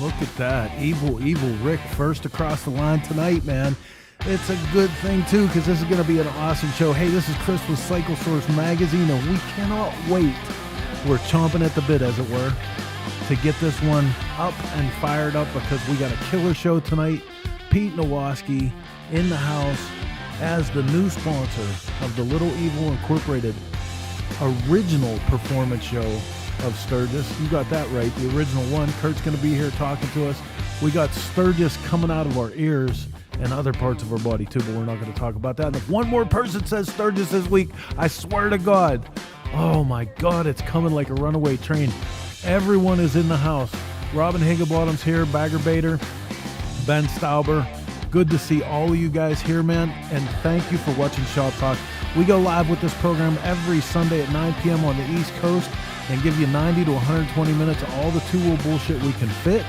Look at that. Evil Rick first across the line tonight, man. It's a good thing, too, because this is going to be an awesome show. Hey, this is Chris with Cycle Source Magazine, and we cannot wait. We're chomping at the bit, as it were, to get this one up and fired up because we got a killer show tonight. Pete Nowaskey in the house as the new sponsor of the Little Evil Incorporated original performance show of Sturgis. You got that right, the original one. Kurt's going to be here talking to us. We got Sturgis coming out of our ears and other parts of our body too, but we're not going to talk about that. And if one more person says Sturgis this week, I swear to God, oh my God, it's coming like a runaway train. Everyone is in the house. Robin Higginbottom's here, Bagger Bader, Ben Stauber. Good to see all of you guys here, man, and thank you for watching Shop Talk. We go live with this program every Sunday at 9 p.m. on the East Coast and give you 90 to 120 minutes of all the two-wheel bullshit we can fit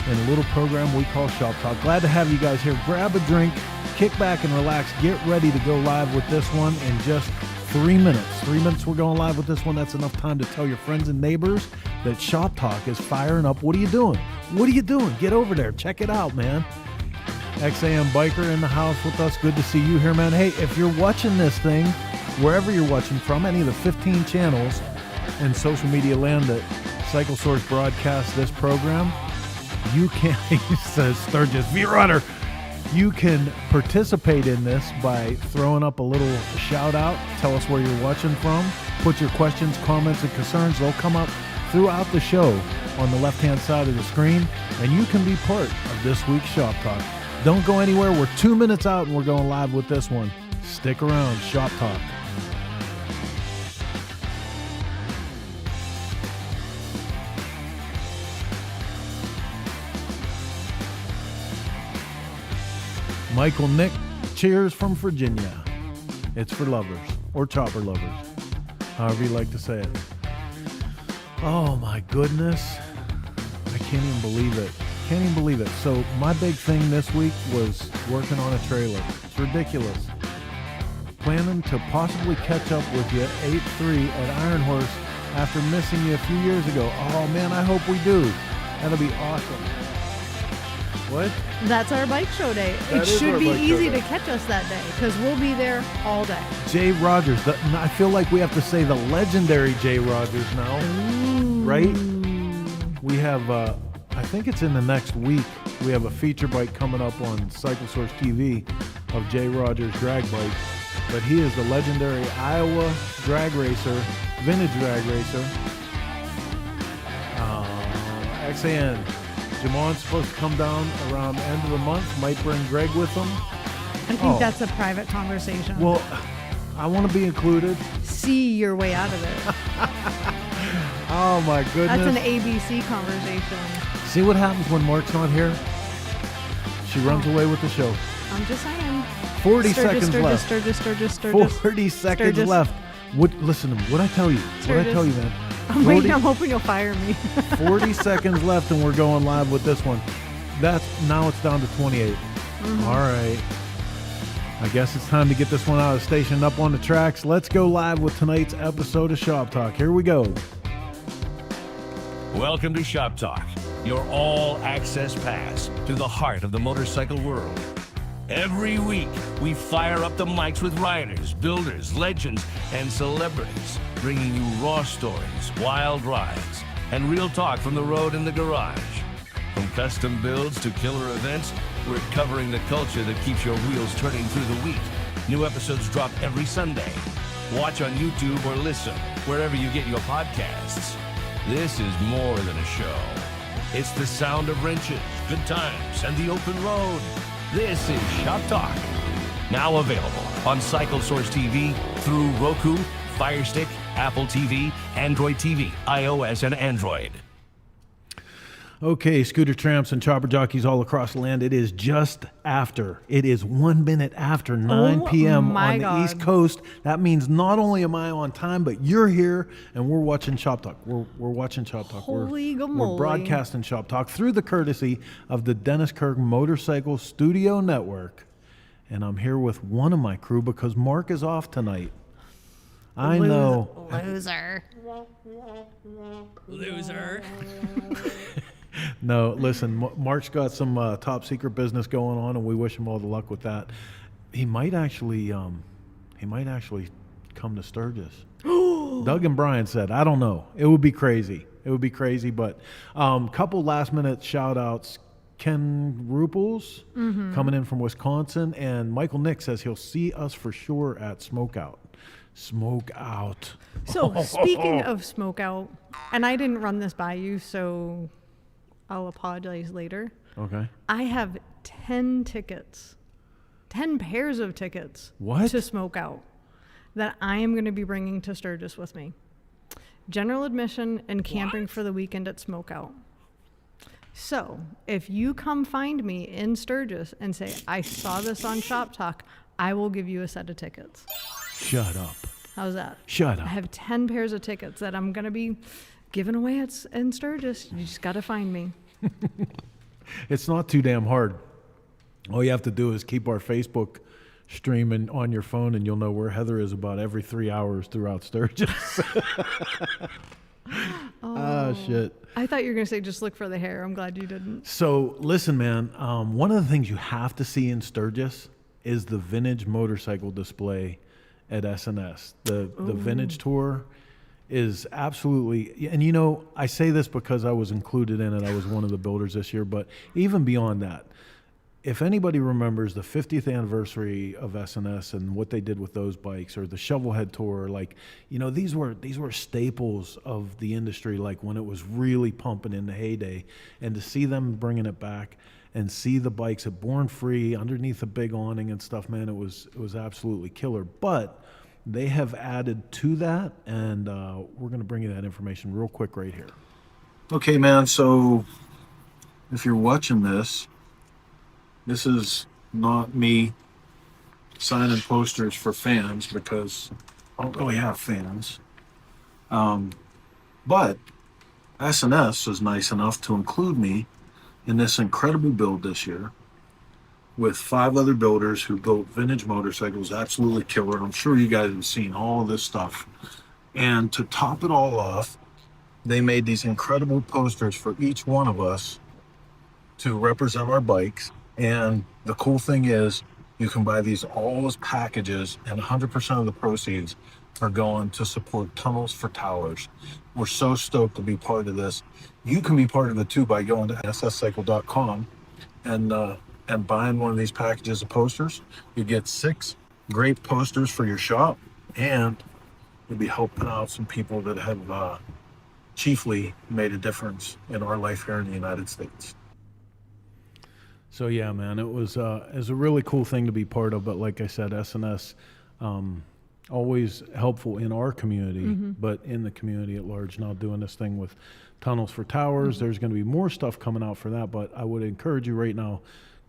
in a little program we call Shop Talk. Glad to have you guys here. Grab a drink, kick back and relax. Get ready to go live with this one in just 3 minutes. 3 minutes we're going live with this one. That's enough time to tell your friends and neighbors that Shop Talk is firing up. What are you doing? What are you doing? Get over there. Check it out, man. XAM Biker in the house with us. Good to see you here, man. Hey, if you're watching this thing, wherever you're watching from, any of the 15 channels in social media land that Cycle Source broadcasts this program, you can, he says Sturgis, V-Runner, you can participate in this by throwing up a little shout out. Tell us where you're watching from. Put your questions, comments, and concerns. They'll come up throughout the show on the left-hand side of the screen, and you can be part of this week's Shop Talk. Don't go anywhere. We're 2 minutes out, and we're going live with this one. Stick around. Shop Talk. Michael Nick, cheers from Virginia. It's for lovers, or chopper lovers, however you like to say it. Oh my goodness. I can't even believe it. Can't even believe it. So my big thing this week was working on a trailer. It's ridiculous. Planning to possibly catch up with you at 8-3 at Iron Horse after missing you a few years ago. Oh man, I hope we do. That'll be awesome. What? That's our bike show day. It should be easy to catch us that day because we'll be there all day. Jay Rogers. I feel like we have to say the legendary Jay Rogers now. Ooh. Right? We have, I think it's in the next week, we have a feature bike coming up on Cycle Source TV of Jay Rogers' drag bike. But he is the legendary Iowa drag racer, vintage drag racer. XAN. Jamon's supposed to come down around the end of the month. Might bring Greg with him. I think that's a private conversation. Well, I want to be included. See your way out of it. Oh my goodness. That's an ABC conversation. See what happens when Mark's not here? She runs away with the show. I'm just saying. 40 seconds left. Sturgis. 40 seconds left. Listen, what'd I tell you? What'd I tell you, man? I'm hoping you'll fire me. 40 seconds left and we're going live with this one. Now it's down to 28. Mm-hmm. All right. I guess it's time to get this one out of the station up on the tracks. Let's go live with tonight's episode of Shop Talk. Here we go. Welcome to Shop Talk, your all-access pass to the heart of the motorcycle world. Every week, we fire up the mics with riders, builders, legends, and celebrities, bringing you raw stories, wild rides, and real talk from the road and the garage. From custom builds to killer events, we're covering the culture that keeps your wheels turning through the week. New episodes drop every Sunday. Watch on YouTube or listen wherever you get your podcasts. This is more than a show. It's the sound of wrenches, good times, and the open road. This is Shop Talk. Now available on Cycle Source TV through Roku, Fire Stick, Apple TV, Android TV, iOS, and Android. Okay, scooter tramps and chopper jockeys all across the land. It is just after. It is 1 minute after 9 p.m. on the East Coast. That means not only am I on time, but you're here and we're watching Shop Talk. We're watching Shop Talk. Holy we're broadcasting Shop Talk through the courtesy of the Dennis Kirk Motorcycle Studio Network. And I'm here with one of my crew because Mark is off tonight. I know. Loser. No, listen, Mark's got some top secret business going on, and we wish him all the luck with that. He might actually come to Sturgis. Doug and Brian said, I don't know. It would be crazy. But couple last minute shout outs. Ken Rupels coming in from Wisconsin, and Michael Nick says he'll see us for sure at Smokeout. So speaking of Smokeout, and I didn't run this by you, so I'll apologize later. Okay. I have 10 tickets, 10 pairs of tickets to Smokeout that I am going to be bringing to Sturgis with me. General admission and camping for the weekend at Smokeout. So if you come find me in Sturgis and say, I saw this on ShopTalk, I will give you a set of tickets. Shut up. How's that? Shut up. I have 10 pairs of tickets that I'm going to be giving away in Sturgis. You just got to find me. It's not too damn hard. All you have to do is keep our Facebook streaming on your phone, and you'll know where Heather is about every 3 hours throughout Sturgis. Oh, shit. I thought you were going to say just look for the hair. I'm glad you didn't. So, listen, man, one of the things you have to see in Sturgis is the vintage motorcycle display at SNS. The vintage tour is absolutely, and you know, I say this because I was included in it. I was one of the builders this year, but even beyond that, if anybody remembers the 50th anniversary of SNS and what they did with those bikes, or the Shovelhead tour, like, you know, these were staples of the industry, like when it was really pumping in the heyday, and to see them bringing it back and see the bikes at Born Free underneath a big awning and stuff, man, it was absolutely killer. But they have added to that, and we're going to bring you that information real quick right here. Okay, man, so if you're watching this is not me signing posters for fans, because I don't really have fans. But SNS was nice enough to include me in this incredible build this year with 5 other builders who built vintage motorcycles, absolutely killer. I'm sure you guys have seen all of this stuff. And to top it all off, they made these incredible posters for each one of us to represent our bikes. And the cool thing is, you can buy these all as packages, and 100% of the proceeds are going to support Tunnels for Towers. We're so stoked to be part of this. You can be part of it too by going to sscycle.com and buying one of these packages of posters. You get 6 great posters for your shop, and you'll be helping out some people that have chiefly made a difference in our life here in the United States. So yeah, man, it was a really cool thing to be part of. But like I said, SNS, always helpful in our community, but in the community at large. Now doing this thing with Tunnels for Towers, there's going to be more stuff coming out for that. But I would encourage you right now,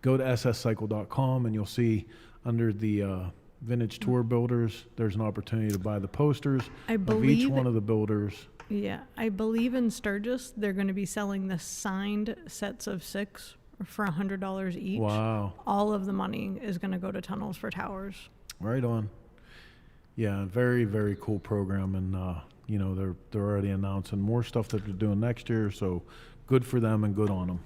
go to sscycle.com, and you'll see under the vintage tour builders, there's an opportunity to buy the posters of each one of the builders. Yeah, I believe in Sturgis they're going to be selling the signed sets of 6 for $100 each. Wow. All of the money is going to go to Tunnels for Towers. Right on. Yeah, very, very cool program. And, you know, they're already announcing more stuff that they're doing next year. So good for them and good on them.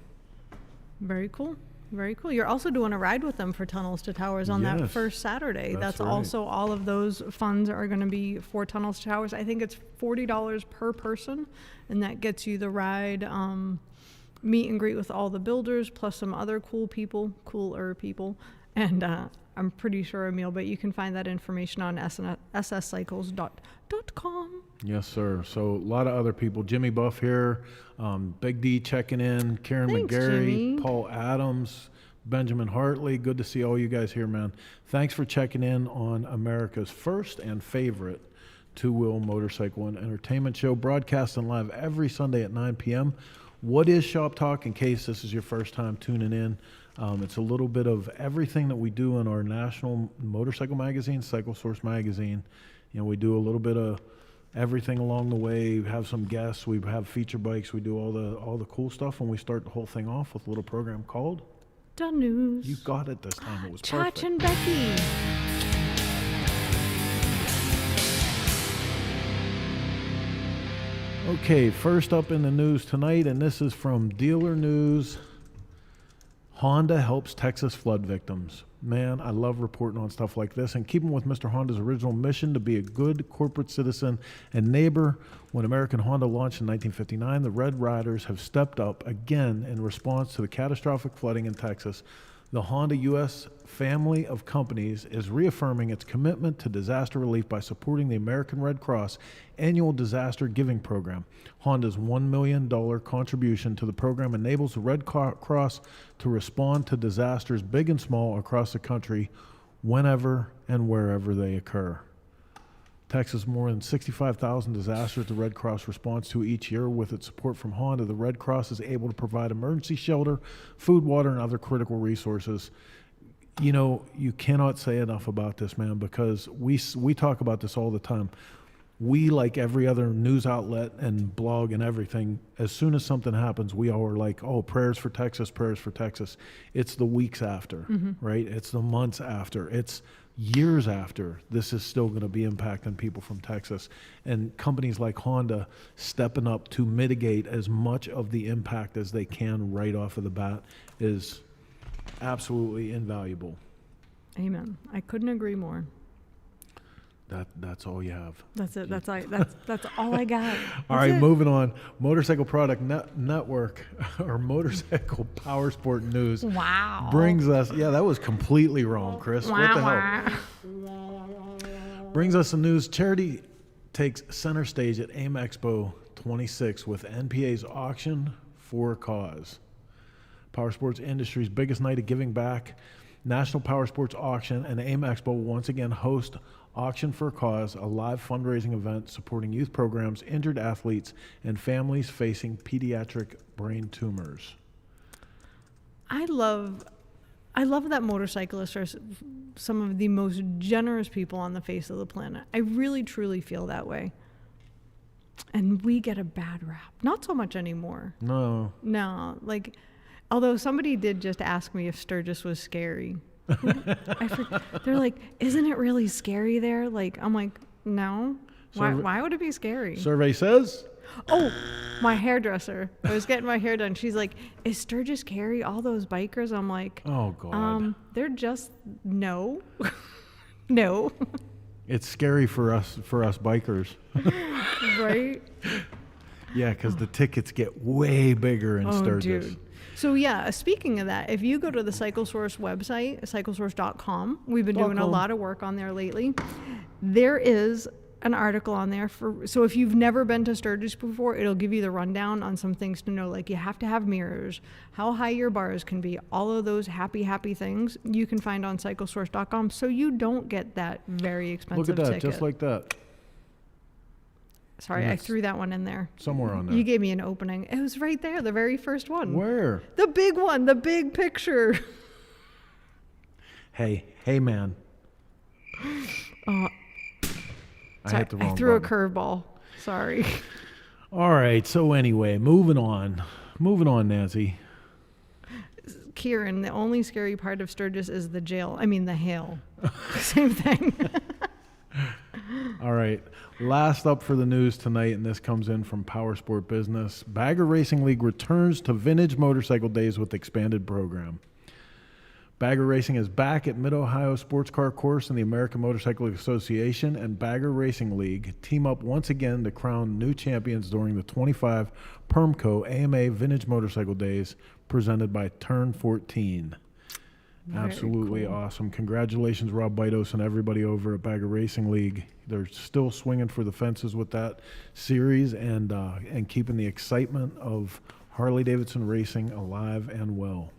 Very cool. Very cool. You're also doing a ride with them for Tunnels to Towers on that first Saturday. That's right. Also, all of those funds are going to be for Tunnels to Towers. I think it's $40 per person, and that gets you the ride, meet and greet with all the builders, plus some other cooler people, and I'm pretty sure a meal, but you can find that information on sscycles.com. Yes, sir. So a lot of other people. Jimmy Buff here, Big D checking in, Karen McGarry, Jimmy. Paul Adams, Benjamin Hartley. Good to see all you guys here, man. Thanks for checking in on America's first and favorite two-wheel motorcycle and entertainment show, broadcasting live every Sunday at 9 p.m. What is Shop Talk, in case this is your first time tuning in? It's a little bit of everything that we do in our national motorcycle magazine, Cycle Source Magazine. You know, we do a little bit of everything along the way. We have some guests. We have feature bikes. We do all the cool stuff, and we start the whole thing off with a little program called The News. You got it this time. It was Chach perfect. and Becky. Okay, first up in the news tonight, and this is from Dealer News. Honda helps Texas flood victims. Man, I love reporting on stuff like this and keeping with Mr. Honda's original mission to be a good corporate citizen and neighbor. When American Honda launched in 1959, the Red Riders have stepped up again in response to the catastrophic flooding in Texas. The Honda U.S. family of companies is reaffirming its commitment to disaster relief by supporting the American Red Cross annual disaster giving program. Honda's $1 million contribution to the program enables the Red Cross to respond to disasters big and small across the country whenever and wherever they occur. Texas, more than 65,000 disasters the Red Cross responds to each year. With its support from Honda, the Red Cross is able to provide emergency shelter, food, water, and other critical resources. You know, you cannot say enough about this, man, because we talk about this all the time. We, like every other news outlet and blog and everything, as soon as something happens, we all are like, oh, prayers for Texas, prayers for Texas. It's the weeks after, right? It's the months after. It's years after this is still going to be impacting people from Texas. And companies like Honda stepping up to mitigate as much of the impact as they can right off of the bat is absolutely invaluable. Amen. I couldn't agree more. That's all you have. That's it. That's all I got. All right, moving on. Motorcycle Product Network, or Motorcycle Power Sport News. Wow. Brings us, yeah, that was completely wrong, Chris. What the hell? Brings us some news. Charity takes center stage at AIM Expo 26 with NPA's auction for a cause. Power sports industry's biggest night of giving back. National Power Sports Auction and AIM Expo will once again host Auction for a Cause, a live fundraising event supporting youth programs, injured athletes, and families facing pediatric brain tumors. I love that motorcyclists are some of the most generous people on the face of the planet. I really, truly feel that way. And we get a bad rap. Not so much anymore. No, like, although somebody did just ask me if Sturgis was scary. They're like, isn't it really scary there? Like, I'm like, no. Why would it be scary? Survey says. Oh, my hairdresser. I was getting my hair done. She's like, is Sturgis scary? All those bikers? I'm like, oh God. They're just no. No. It's scary for us bikers. Right? Yeah, because the tickets get way bigger in Sturgis. Dude. So yeah, speaking of that, if you go to the CycleSource website, cyclesource.com, we've been doing a lot of work on there lately. There is an article on there so if you've never been to Sturgis before, it'll give you the rundown on some things to know, like you have to have mirrors, how high your bars can be, all of those happy things you can find on cyclesource.com, so you don't get that very expensive ticket. Look at that, just like that. Sorry, I threw that one in there. Somewhere on there. You gave me an opening. It was right there, the very first one. Where? The big one, the big picture. Hey, man. I hit the wrong I threw button. a curveball. Sorry. All right, so anyway, moving on, Nancy. Kieran, the only scary part of Sturgis is the hail. Same thing. All right, last up for the news tonight, and this comes in from Power Sport Business. Bagger Racing League returns to Vintage Motorcycle Days with expanded program. Bagger Racing is back at Mid-Ohio Sports Car Course, and the American Motorcycle Association and Bagger Racing League team up once again to crown new champions during the 25 Permco AMA Vintage Motorcycle Days presented by Turn 14. Absolutely cool. Awesome. Congratulations, Rob Bitos and everybody over at Bagger Racing League. They're still swinging for the fences with that series and keeping the excitement of Harley-Davidson racing alive and well.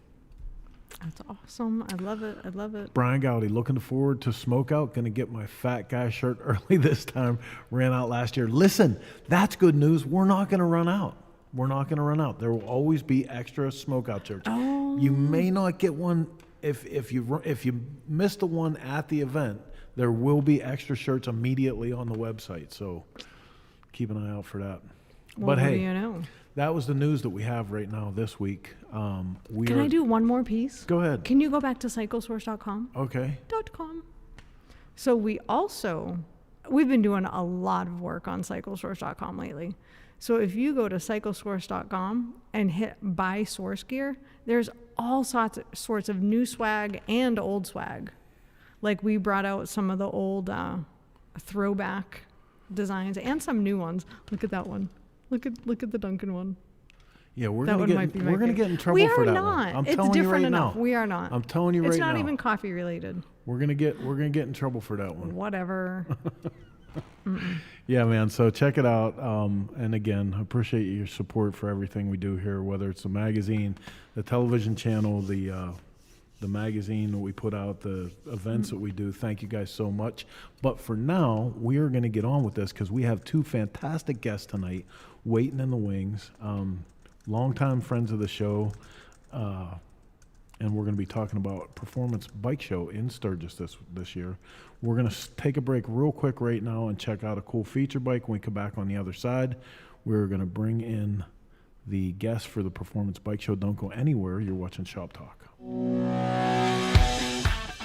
That's awesome. I love it. Brian Gowdy, looking forward to Smokeout. Going to get my fat guy shirt early this time. Ran out last year. Listen, that's good news. We're not going to run out. There will always be extra Smokeout shirts. Oh. You may not get one if you missed the one at the event. There will be extra shirts immediately on the website. So keep an eye out for that. Well, but hey, you know? That was the news that we have right now this week. Can I do one more piece? Go ahead. Can you go back to cyclesource.com? Okay. .com. So we've been doing a lot of work on cyclesource.com lately. So if you go to cyclesource.com and hit buy source gear, there's all sorts of new swag and old swag. Like we brought out some of the old throwback designs and some new ones. Look at that one. Look at the Duncan one. Yeah, we're gonna get in trouble for that one. I'm telling you right now. We are not. I'm telling you right now. It's not even coffee related. We're gonna get in trouble for that one. Whatever. Yeah, man. So check it out. And again, I appreciate your support for everything we do here, whether it's the magazine, the television channel, the magazine that we put out, the events that we do. Thank you guys so much. But for now, we are going to get on with this because we have two fantastic guests tonight waiting in the wings. Longtime friends of the show. And we're going to be talking about Performance Bike Show in Sturgis this year. We're going to take a break real quick right now and check out a cool feature bike. When we come back on the other side, we're going to bring in the guests for the Performance Bike Show. Don't go anywhere. You're watching Shop Talk.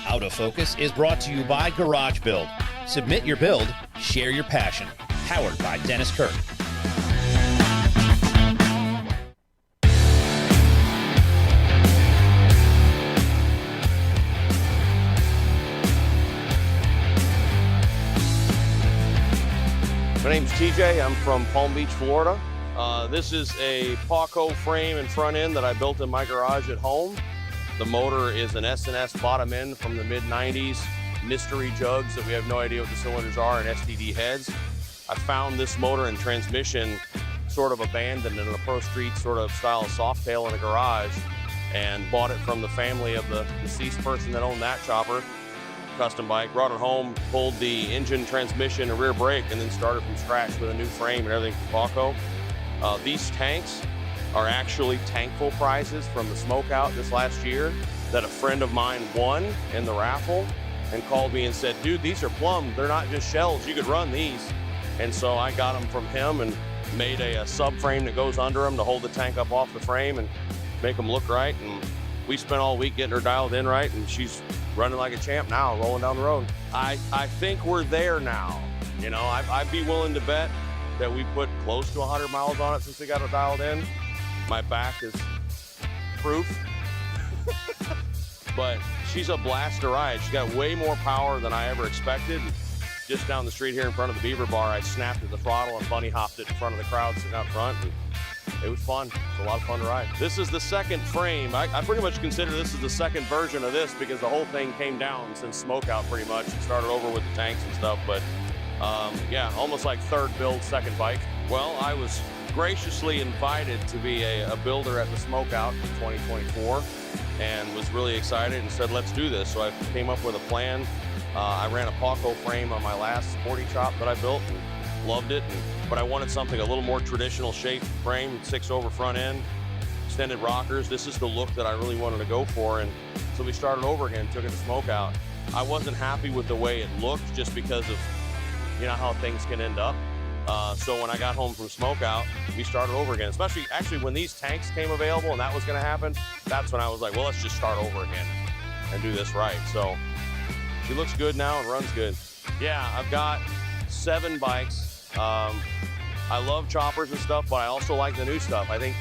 Out of Focus is brought to you by Garage Build. Submit your build, share your passion. Powered by Dennis Kirk. My name's TJ. I'm from Palm Beach, Florida. This is a Paco frame and front end that I built in my garage at home. The motor is an S&S bottom end from the mid-90s, mystery jugs that we have no idea what the cylinders are, and STD heads. I found this motor and transmission sort of abandoned in a pro street sort of style Softail in a garage, and bought it from the family of the deceased person that owned that chopper. Custom bike, brought it home, pulled the engine, transmission, and rear brake, and then started from scratch with a new frame and everything from Paco. These tanks are actually tankful prizes from the smokeout this last year that a friend of mine won in the raffle and called me and said, dude, these are plumb. They're not just shells. You could run these. And so I got them from him and made a subframe that goes under them to hold the tank up off the frame and make them look right. And we spent all week getting her dialed in right, and she's running like a champ now, rolling down the road. I think we're there now. You know, I'd be willing to bet that we put close to 100 miles on it since we got it dialed in. My back is proof. But she's a blast to ride. She's got way more power than I ever expected. Just down the street here in front of the Beaver Bar, I snapped at the throttle and bunny hopped it in front of the crowd sitting out front. And it was fun. It's a lot of fun to ride. This is the second frame. I pretty much consider this is the second version of this because the whole thing came down since smokeout pretty much. It started over with the tanks and stuff, but yeah, almost like third build, second bike. Well, I was graciously invited to be a builder at the smokeout in 2024 and was really excited and said, let's do this. So I came up with a plan. I ran a Paco frame on my last sporty chop that I built and loved it. But I wanted something a little more traditional shape frame, 6-over front end, extended rockers. This is the look that I really wanted to go for. And so we started over again, took it to smokeout. I wasn't happy with the way it looked just because of, you know, how things can end up. So when I got home from smokeout, we started over again, especially actually when these tanks came available and that was going to happen. That's when I was like, well, let's just start over again and do this right. So she looks good now and runs good. Yeah, I've got 7 bikes. I love choppers and stuff, but I also like the new stuff. I think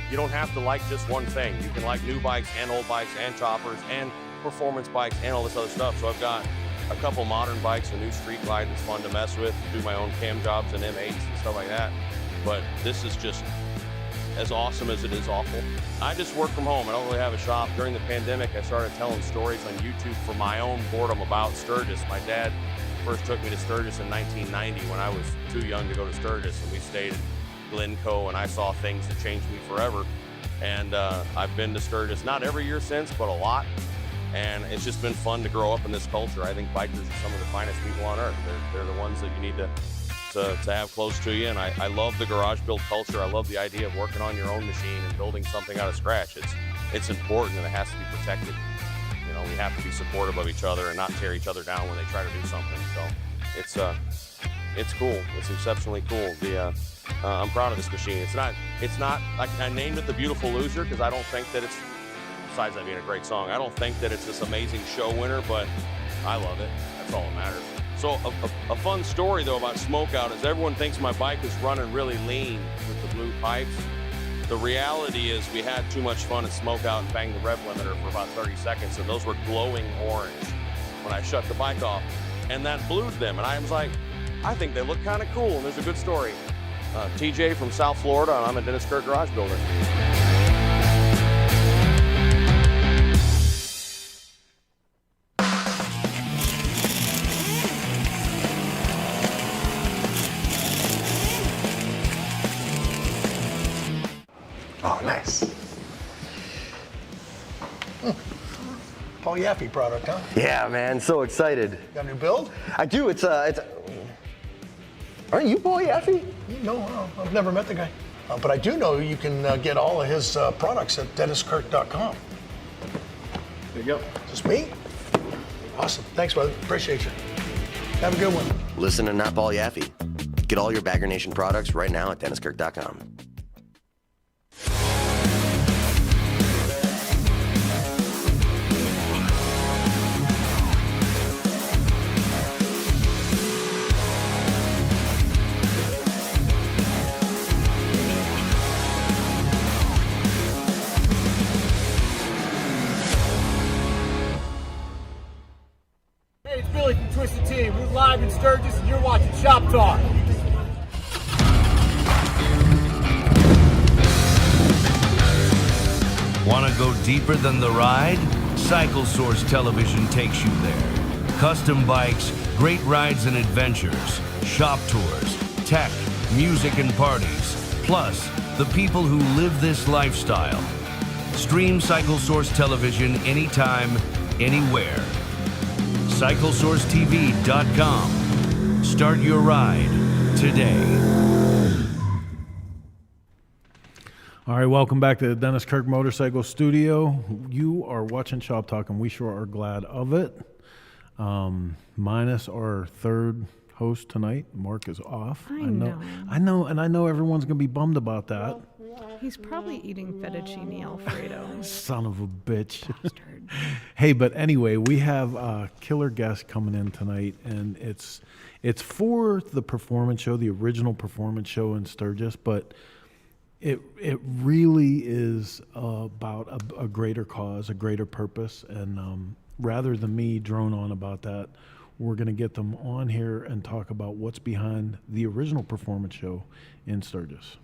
you don't have to like just one thing. You can like new bikes and old bikes and choppers and performance bikes and all this other stuff. So I've got a couple modern bikes, a new street glide that's fun to mess with, do my own cam jobs and M8s and stuff like that. But this is just as awesome as it is awful. I just work from home. I don't really have a shop. During the pandemic, I started telling stories on YouTube for my own boredom about Sturgis. My dad first took me to Sturgis in 1990 when I was too young to go to Sturgis, and we stayed at Glencoe, and I saw things that changed me forever. And I've been to Sturgis, not every year since, but a lot. And it's just been fun to grow up in this culture. I think bikers are some of the finest people on earth. They're the ones that you need to have close to you. And I love the garage build culture. I love the idea of working on your own machine and building something out of scratch. It's important and it has to be protected. You know, we have to be supportive of each other and not tear each other down when they try to do something. So it's cool. It's exceptionally cool. I'm proud of this machine. It's not like I named it the Beautiful Loser because I don't think that it's, besides that being a great song, I don't think that it's this amazing show winner, but I love it. That's all that matters. So a fun story, though, about smokeout is everyone thinks my bike is running really lean with the blue pipes. The reality is we had too much fun at smokeout and banged the rev limiter for about 30 seconds, and those were glowing orange when I shut the bike off. And that blued them, and I was like, I think they look kind of cool, and there's a good story. TJ from South Florida, and I'm a Dennis Kurt garage builder. Oh, nice. Paul Yaffe product, huh? Yeah, man, so excited. Got a new build? I do. It's. Aren't you Paul Yaffe? No, I've never met the guy. But I do know you can get all of his products at DennisKurt.com. There you go. Just me? Awesome. Thanks, brother. Appreciate you. Have a good one. Listen to Not Paul Yaffe. Get all your Bagger Nation products right now at DennisKurt.com. Hey, it's Billy from Twisted Team. We're live in Sturgis and you're watching ShopTalk. Want to go deeper than the ride? Cycle Source Television takes you there. Custom bikes, great rides and adventures, shop tours, tech, music and parties, plus the people who live this lifestyle. Stream Cycle Source Television anytime, anywhere. CycleSourceTV.com. Start your ride today. All right, welcome back to the Dennis Kirk Motorcycle Studio. You are watching Shop Talk, and we sure are glad of it. Minus our third host tonight. Mark is off. I know, and I know everyone's going to be bummed about that. He's probably eating fettuccine Alfredo. Son of a bitch. Bastard. Hey, but anyway, we have a killer guest coming in tonight, and it's for the performance show, the original performance show in Sturgis, but it really is about a greater cause, a greater purpose, and rather than me drone on about that, we're going to get them on here and talk about what's behind the original performance show in Sturgis.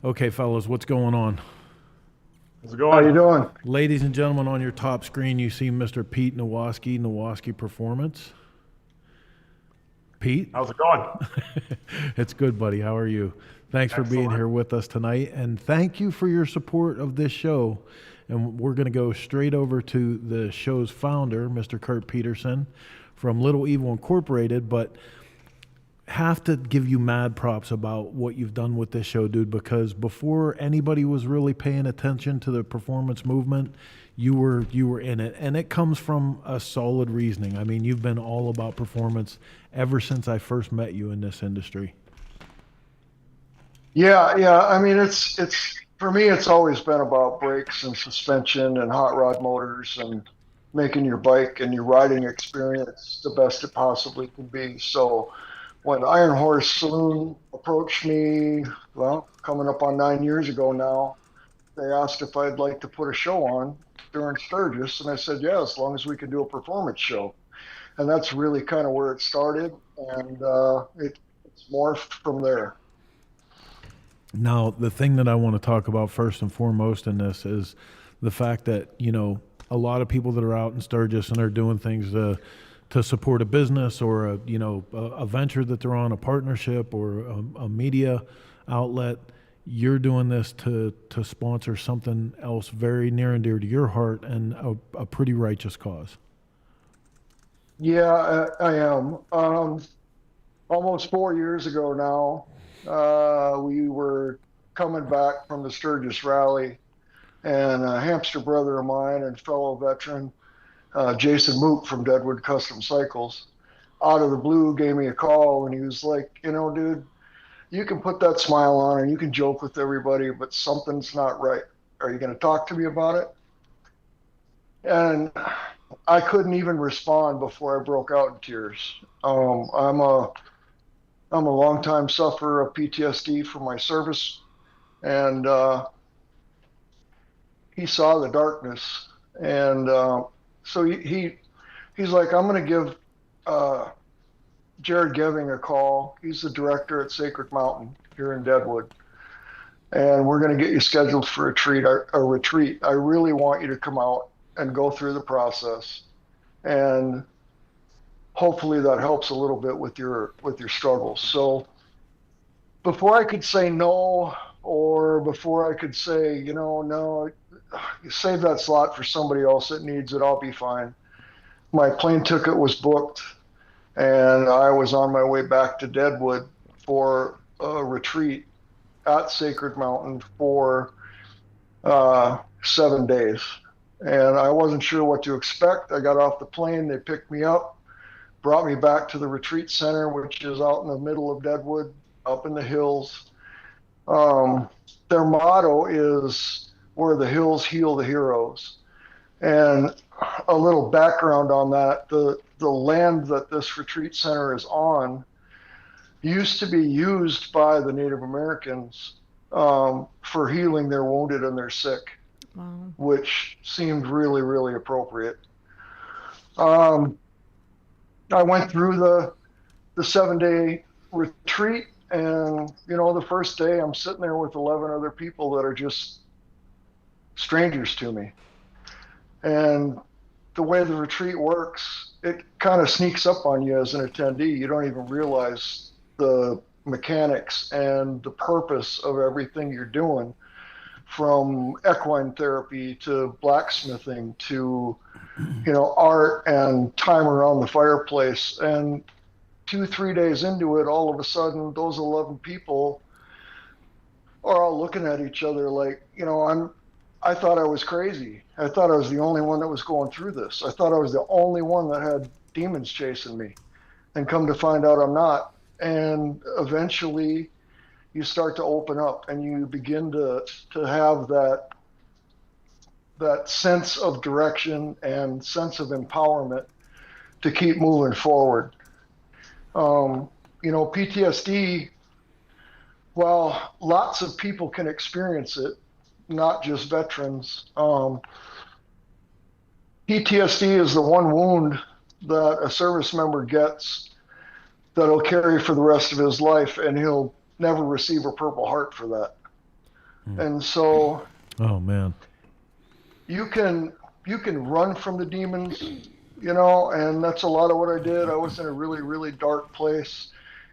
Okay, fellas, what's going on? How's it going? How you doing? Ladies and gentlemen, on your top screen, you see Mr. Pete Nowaskey, Nowaskey Performance. Pete? How's it going? It's good, buddy. How are you? Thanks for being here with us tonight, and thank you for your support of this show. And we're going to go straight over to the show's founder, Mr. Kurt Peterson from Little Evil Incorporated, but have to give you mad props about what you've done with this show, dude, because before anybody was really paying attention to the performance movement, you were in it, and it comes from a solid reasoning. I mean, you've been all about performance ever since I first met you in this industry. Yeah. I mean, it's for me, it's always been about brakes and suspension and hot rod motors and making your bike and your riding experience the best it possibly can be. So when Iron Horse Saloon approached me, well, coming up on 9 years ago now, they asked if I'd like to put a show on during Sturgis, and I said, yeah, as long as we can do a performance show. And that's really kind of where it started, and it's morphed from there. Now, the thing that I want to talk about first and foremost in this is the fact that, you know, a lot of people that are out in Sturgis and are doing things to support a business or a venture that they're on, a partnership or a media outlet, you're doing this to sponsor something else very near and dear to your heart and a pretty righteous cause. Yeah, I am. Almost 4 years ago now, we were coming back from the Sturgis rally, and a hamster brother of mine and fellow veteran, Jason Mook from Deadwood Custom Cycles, out of the blue gave me a call, and he was like, you know, dude, you can put that smile on and you can joke with everybody, but something's not right. Are you going to talk to me about it? And I couldn't even respond before I broke out in tears. I'm a longtime sufferer of PTSD from my service, and he saw the darkness, and so he's like, I'm going to give Jared Geving a call. He's the director at Sacred Mountain here in Deadwood, and we're going to get you scheduled for a retreat. I really want you to come out and go through the process, and hopefully that helps a little bit with your struggles. So before I could say no, or before I could say, no, save that slot for somebody else that needs it, I'll be fine. My plane ticket was booked, and I was on my way back to Deadwood for a retreat at Sacred Mountain for 7 days. And I wasn't sure what to expect. I got off the plane, they picked me up, brought me back to the retreat center, which is out in the middle of Deadwood, up in the hills. Their motto is, where the hills heal the heroes. And a little background on that, the land that this retreat center is on used to be used by the Native Americans for healing their wounded and their sick. Wow. Which seemed really, really appropriate. I went through the 7-day retreat, and the first day I'm sitting there with 11 other people that are just strangers to me. And the way the retreat works, it kind of sneaks up on you as an attendee. You don't even realize the mechanics and the purpose of everything you're doing, from equine therapy to blacksmithing to, art and time around the fireplace. And 2-3 days into it, all of a sudden, those 11 people are all looking at each other like, I thought I was crazy. I thought I was the only one that was going through this. I thought I was the only one that had demons chasing me. And come to find out I'm not. And eventually you start to open up and you begin to have that sense of direction and sense of empowerment to keep moving forward. PTSD, well, lots of people can experience it, not just veterans. PTSD is the one wound that a service member gets that he'll carry for the rest of his life, and he'll never receive a Purple Heart for that. And so, oh man, you can run from the demons, and that's a lot of what I did. I was in a really, really dark place.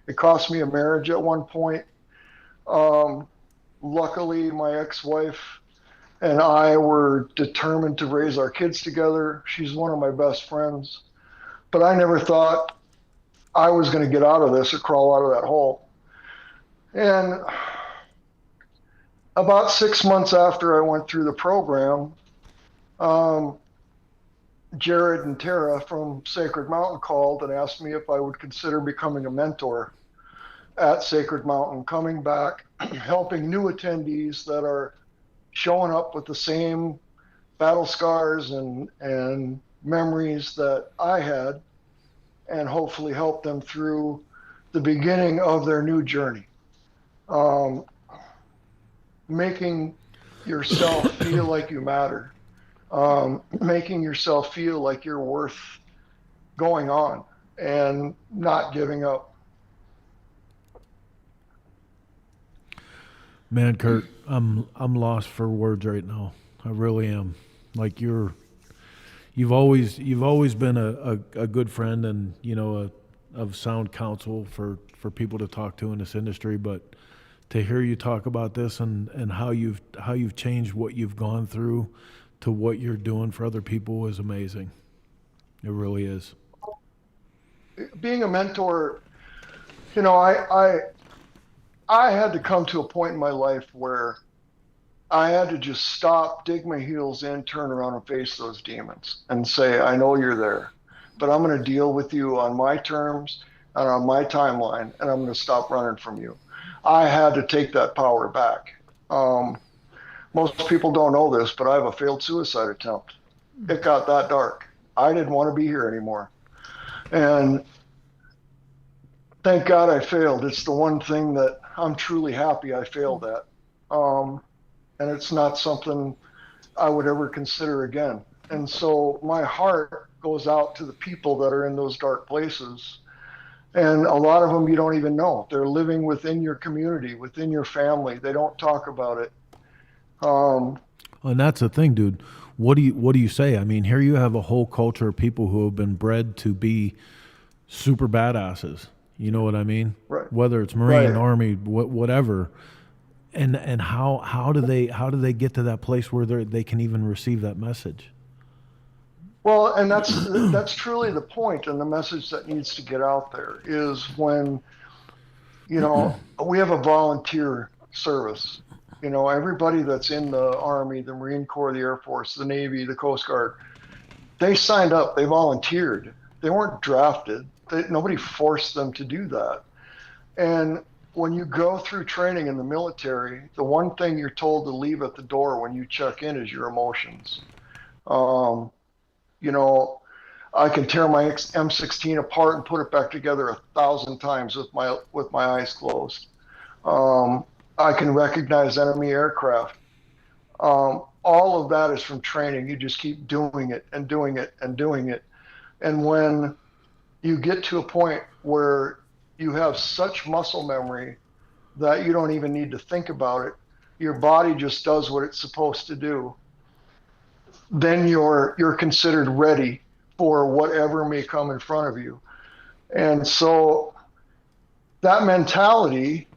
It cost me a marriage at one point. Luckily, my ex-wife and I were determined to raise our kids together. She's one of my best friends, but I never thought I was going to get out of this or crawl out of that hole. And about 6 months after I went through the program, Jared and Tara from Sacred Mountain called and asked me if I would consider becoming a mentor at Sacred Mountain, coming back, helping new attendees that are showing up with the same battle scars and memories that I had, and hopefully help them through the beginning of their new journey. Making yourself feel like you matter, making yourself feel like you're worth going on and not giving up. Man, Kurt, I'm lost for words right now. I really am. Like you've always been a good friend and of sound counsel for people to talk to in this industry, but to hear you talk about this and how you've changed what you've gone through to what you're doing for other people is amazing. It really is. Being a mentor, I had to come to a point in my life where I had to just stop, dig my heels in, turn around and face those demons and say, I know you're there, but I'm going to deal with you on my terms and on my timeline, and I'm going to stop running from you. I had to take that power back. Most people don't know this, but I have a failed suicide attempt. It got that dark. I didn't want to be here anymore. And thank God I failed. It's the one thing that I'm truly happy I failed at. And it's not something I would ever consider again. And so my heart goes out to the people that are in those dark places. And a lot of them you don't even know. They're living within your community, within your family. They don't talk about it. And that's the thing, dude. What do you say? I mean, here you have a whole culture of people who have been bred to be super badasses. You know what I mean? Right. Whether it's Marine, Right. Army, whatever. And how do they get to that place where they can even receive that message? Well, and that's truly the point, and the message that needs to get out there is when, we have a volunteer service. Everybody that's in the Army, the Marine Corps, the Air Force, the Navy, the Coast Guard, they signed up, they volunteered. They weren't drafted. Nobody forced them to do that. And when you go through training in the military, the one thing you're told to leave at the door when you check in is your emotions. I can tear my M16 apart and put it back together 1,000 times with my eyes closed. I can recognize enemy aircraft. All of that is from training. You just keep doing it and doing it and doing it. And when you get to a point where you have such muscle memory that you don't even need to think about it, your body just does what it's supposed to do, then you're considered ready for whatever may come in front of you. And so that mentality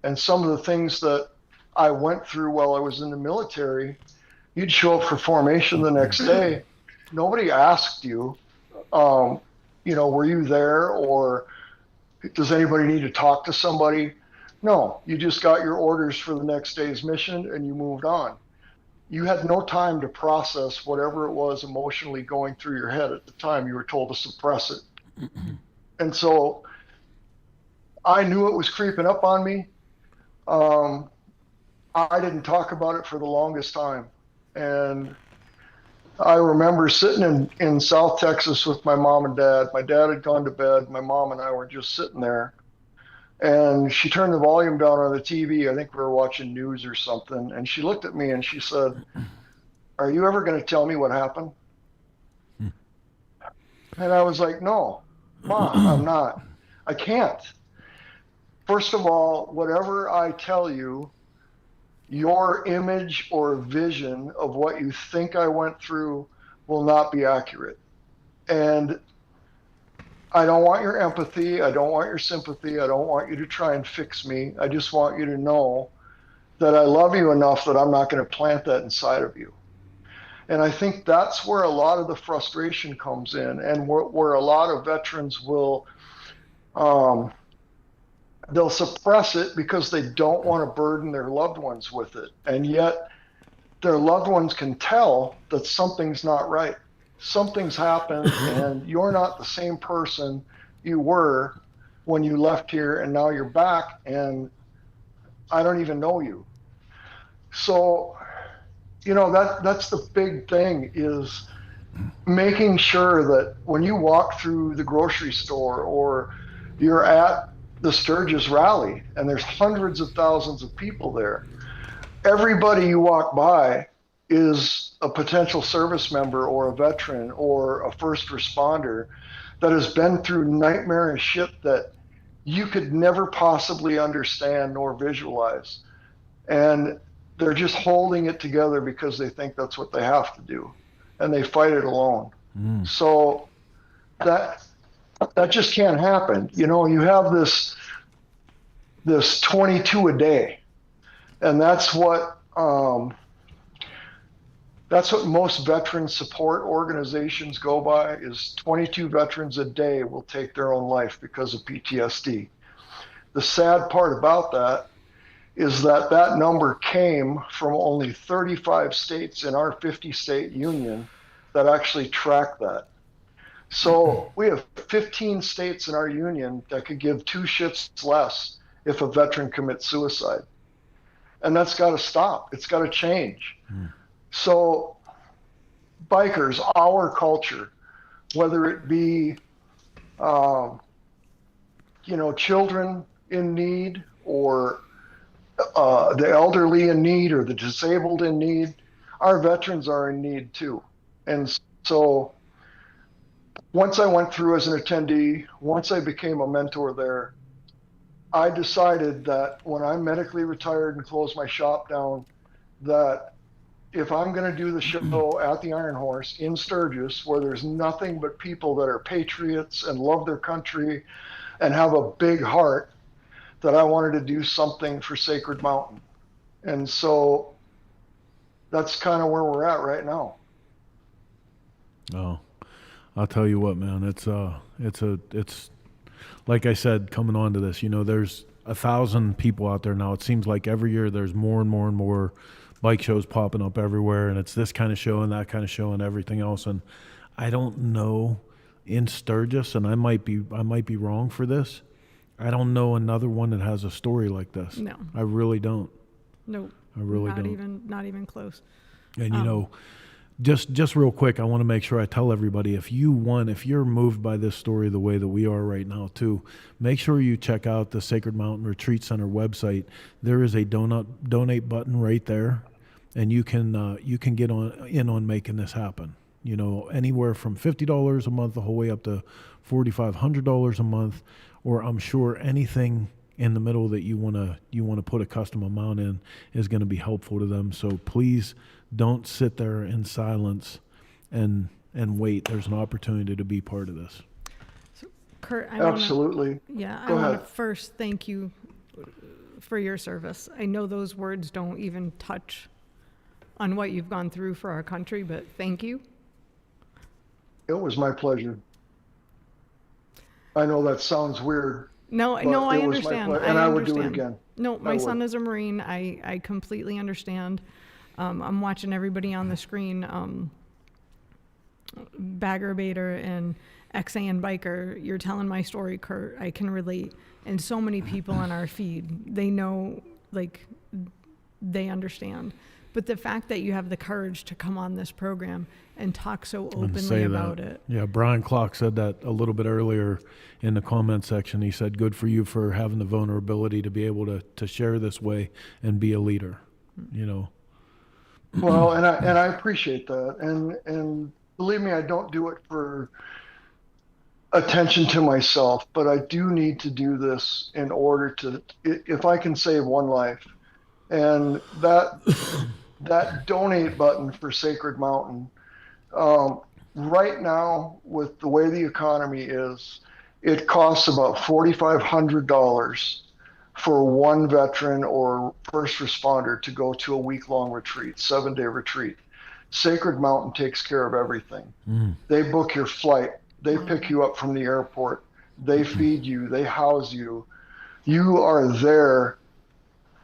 and some of the things that I went through while I was in the military, you'd show up for formation the next day. Nobody asked you, were you there, or does anybody need to talk to somebody? No, you just got your orders for the next day's mission and you moved on. You had no time to process whatever it was emotionally going through your head at the time. You were told to suppress it. And so I knew it was creeping up on me. I didn't talk about it for the longest time. And I remember sitting in South Texas with my mom and dad. My dad had gone to bed. My mom and I were just sitting there. And she turned the volume down on the TV. I think we were watching news or something. And she looked at me and she said, "Are you ever going to tell me what happened?" And I was like, "No, Mom, I'm not. I can't. First of all, whatever I tell you, your image or vision of what you think I went through will not be accurate. And I don't want your empathy. I don't want your sympathy. I don't want you to try and fix me. I just want you to know that I love you enough that I'm not going to plant that inside of you." And I think that's where a lot of the frustration comes in, and where a lot of veterans will, they'll suppress it because they don't want to burden their loved ones with it. And yet their loved ones can tell that something's not right. Something's happened and you're not the same person you were when you left here, and now you're back and I don't even know you. So, that's the big thing, is making sure that when you walk through the grocery store or you're at the Sturgis rally and there's hundreds of thousands of people there, everybody you walk by is a potential service member or a veteran or a first responder that has been through nightmarish shit that you could never possibly understand nor visualize. And they're just holding it together because they think that's what they have to do, and they fight it alone. So that just can't happen. You have this 22 a day, and that's what most veteran support organizations go by, is 22 veterans a day will take their own life because of PTSD. The sad part about that is that number came from only 35 states in our 50-state union that actually track that. So we have 15 states in our union that could give two shits less if a veteran commits suicide. And that's got to stop. It's got to change. So bikers, our culture, whether it be, children in need, or the elderly in need, or the disabled in need, our veterans are in need too. And so once I went through as an attendee, once I became a mentor there, I decided that when I'm medically retired and close my shop down, that if I'm going to do the show at the Iron Horse in Sturgis, where there's nothing but people that are patriots and love their country and have a big heart, that I wanted to do something for Sacred Mountain. And so that's kind of where we're at right now. Oh, I'll tell you what, man, it's like I said, coming on to this, there's 1,000 people out there now. It seems like every year there's more and more and more bike shows popping up everywhere, and it's this kind of show and that kind of show and everything else. And I don't know in Sturgis, and I might be wrong for this, I don't know another one that has a story like this. No. I really don't. Nope. I really don't. Not even close. And just real quick, I want to make sure I tell everybody, if you're moved by this story the way that we are right now too, make sure you check out the Sacred Mountain Retreat Center website. There is a donate button right there, and you can get on making this happen. Anywhere from $50 a month the whole way up to $4,500 a month, or I'm sure anything in the middle that you want to put a custom amount in is going to be helpful to them. So please don't sit there in silence and wait. There's an opportunity to be part of this. So, Kurt, Absolutely. I want to first thank you for your service. I know those words don't even touch on what you've gone through for our country, but thank you. It was my pleasure. I know that sounds weird. No, I understand. And I would do it again. No, my son is a Marine. I completely understand. I'm watching everybody on the screen, Bagger Baiter and XAN Biker. You're telling my story, Kurt. I can relate. And so many people on our feed, they know, they understand. But the fact that you have the courage to come on this program and talk so openly about it. Yeah, Brian Clock said that a little bit earlier in the comment section. He said, good for you for having the vulnerability to be able to share this way and be a leader, Well, and I appreciate that. And believe me, I don't do it for attention to myself, but I do need to do this in order to, if I can save one life. And that donate button for Sacred Mountain, right now, with the way the economy is, it costs about $4,500 for one veteran or first responder to go to a week-long retreat, 7-day retreat. Sacred Mountain takes care of everything. They book your flight. They pick you up from the airport. They feed you. They house you. You are there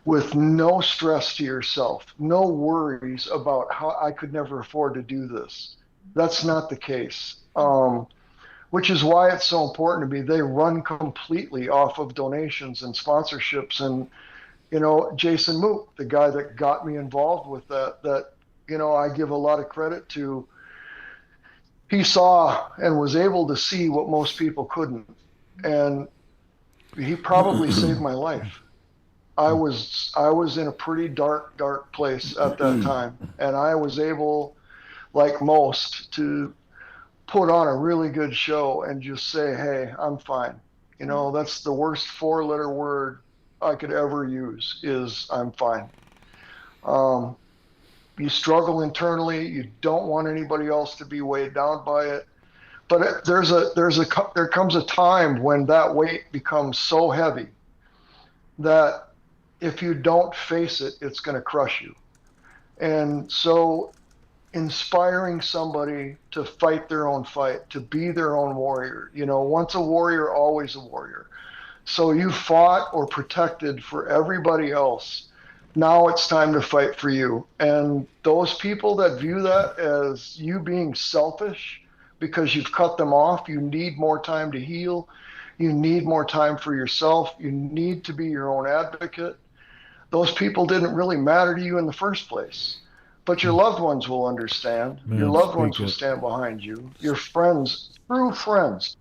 with no stress to yourself, no worries about how I could never afford to do this. That's not the case, which is why it's so important to me. They run completely off of donations and sponsorships. And, Jason Mook, the guy that got me involved with that, I give a lot of credit to. He saw and was able to see what most people couldn't. And he probably saved my life. I was in a pretty dark place at that time, and I was able, like most, to put on a really good show and just say, hey, I'm fine. That's the worst 4-letter word I could ever use, is I'm fine. You struggle internally. You don't want anybody else to be weighed down by it. But there comes a time when that weight becomes so heavy that if you don't face it, it's going to crush you. And so inspiring somebody to fight their own fight, to be their own warrior, once a warrior, always a warrior. So you fought or protected for everybody else. Now it's time to fight for you. And those people that view that as you being selfish because you've cut them off, you need more time to heal, You need more time for yourself. You need to be your own advocate. Those people didn't really matter to you in the first place, but your loved ones will understand. Man, your loved ones will it. stand behind you. Your friends, true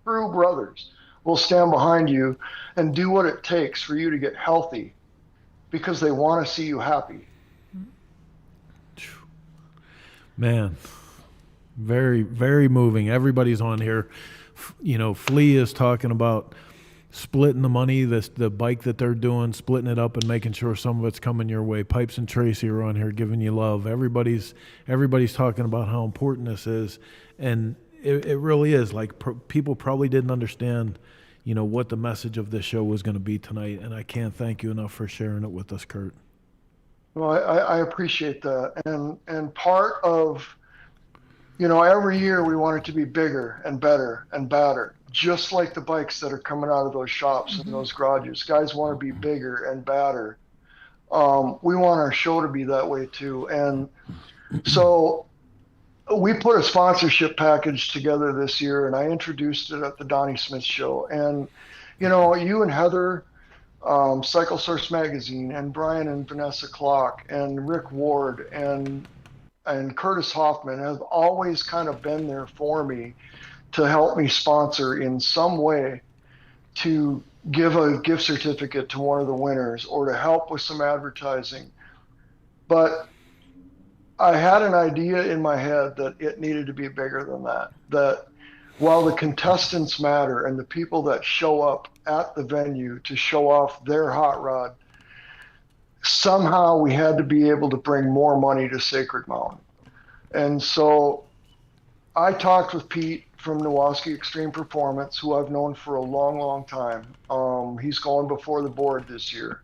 brothers, will stand behind you and do what it takes for you to get healthy because they want to see you happy. Man, very, very moving. Everybody's on here. You know, Flea is talking about splitting the money, the bike that they're doing, splitting it up and making sure some of it's coming your way. Pipes and Tracy are on here giving you love. Everybody's talking about how important this is, and it really is. Like, people probably didn't understand, you know, what the message of this show was going to be tonight, and I can't thank you enough for sharing it with us, Kurt. Well, I appreciate that, and part of, you know, every year we want it to be bigger and better and badder, just like the bikes that are coming out of those shops and those garages. Guys want to be bigger and badder. We want our show to be that way too, and so we put a sponsorship package together this year, and I introduced it at the Donnie Smith show. And, you know, you and Heather, Cycle Source Magazine, and Brian and Vanessa Clock, and Rick Ward, and Curtis Hoffman have always kind of been there for me to help me sponsor in some way, to give a gift certificate to one of the winners or to help with some advertising. But I had an idea in my head that it needed to be bigger than that, that while the contestants matter and the people that show up at the venue to show off their hot rod, somehow we had to be able to bring more money to Sacred Mountain. And so I talked with Pete from Nowaskey Extreme Performance, who I've known for a long, long time. He's going before the board this year.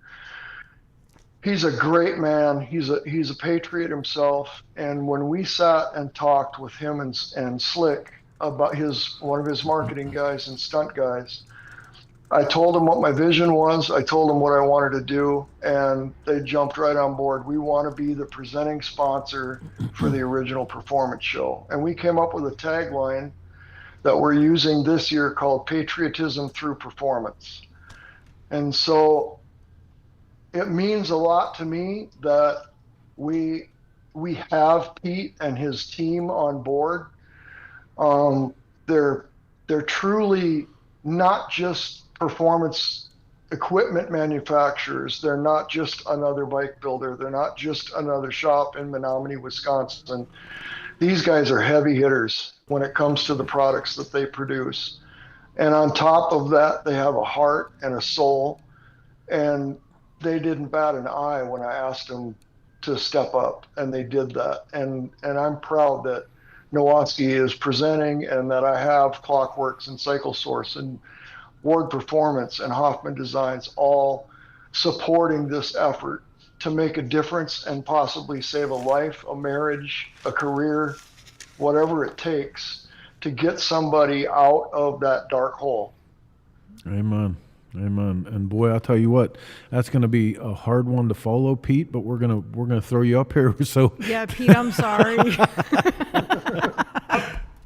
He's a great man. He's a patriot himself. And when we sat and talked with him and Slick about one of his marketing guys and stunt guys, I told him what my vision was. I told him what I wanted to do, and they jumped right on board. We want to be the presenting sponsor for the original performance show. And we came up with a tagline that we're using this year called Patriotism Through Performance. And so it means a lot to me that we have Pete and his team on board. They're truly not just performance equipment manufacturers. They're not just another bike builder. They're not just another shop in Menominee, Wisconsin. These guys are heavy hitters when it comes to the products that they produce. And on top of that, they have a heart and a soul. And they didn't bat an eye when I asked them to step up, and they did that. And I'm proud that Nowaskey is presenting, and that I have Clockworks and Cycle Source and Ward Performance and Hoffman Designs all supporting this effort to make a difference and possibly save a life, a marriage, a career, whatever it takes to get somebody out of that dark hole. Amen. Amen. And boy, I'll tell you what, that's going to be a hard one to follow, Pete, but we're going to throw you up here. So yeah, Pete, I'm sorry.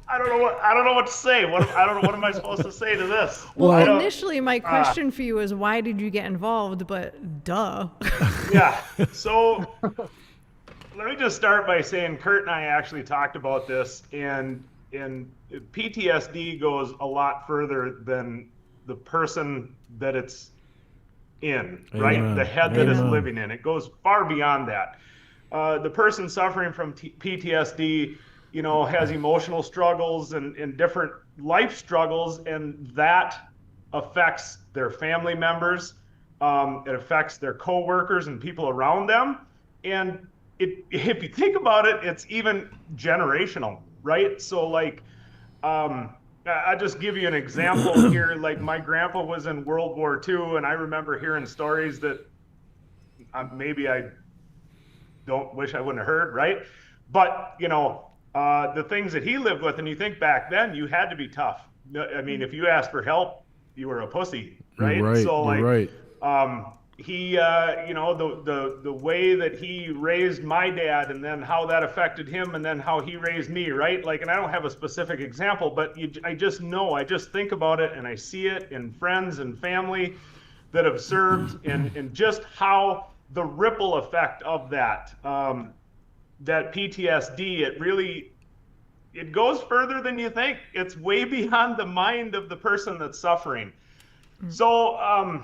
I don't know what to say. What am I supposed to say to this? Well, initially my question for you is, why did you get involved? But duh. Yeah. So let me just start by saying Kurt and I actually talked about this, and PTSD goes a lot further than the person that it's in, right? Amen. The head that is living in. It goes far beyond that. The person suffering from PTSD, you know, has emotional struggles and different life struggles, and that affects their family members. It affects their coworkers and people around them. And if you think about it, it's even generational, right? So like, I'll just give you an example here. Like, my grandpa was in World War II, and I remember hearing stories that maybe I don't wish I wouldn't have heard, right? But, you know, the things that he lived with, and you think back then, you had to be tough. I mean, if you asked for help, you were a pussy, right? You're right. So like, You're right. he, the way that he raised my dad, and then how that affected him, and then how he raised me, right? Like, and I don't have a specific example, but I just think about it, and I see it in friends and family that have served, and just how the ripple effect of that, that PTSD, it goes further than you think. It's way beyond the mind of the person that's suffering. So,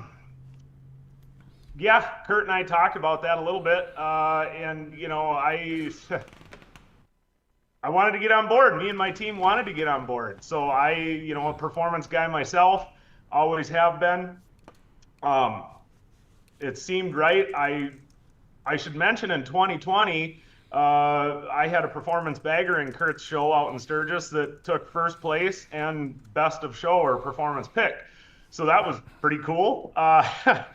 yeah, Kurt and I talked about that a little bit, and I wanted to get on board. Me and my team wanted to get on board. So a performance guy myself, always have been. It seemed right. I should mention in 2020, I had a performance bagger in Kurt's show out in Sturgis that took first place and best of show or performance pick. So that was pretty cool. But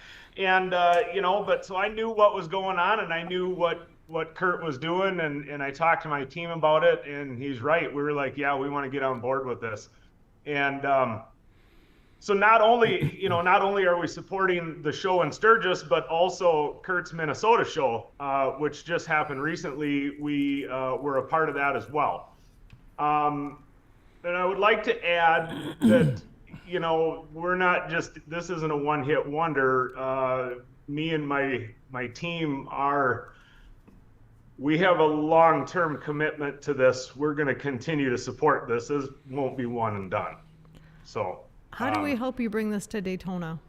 so I knew what was going on, and I knew what Kurt was doing, and I talked to my team about it, and he's right. We were like, yeah, we want to get on board with this. And so not only are we supporting the show in Sturgis, but also Kurt's Minnesota show, which just happened recently. We were a part of that as well. And I would like to add that, we're not just, this isn't a one-hit wonder. Me and my team we have a long-term commitment to this. We're going to continue to support this. This won't be one and done. So how do we help you bring this to Daytona?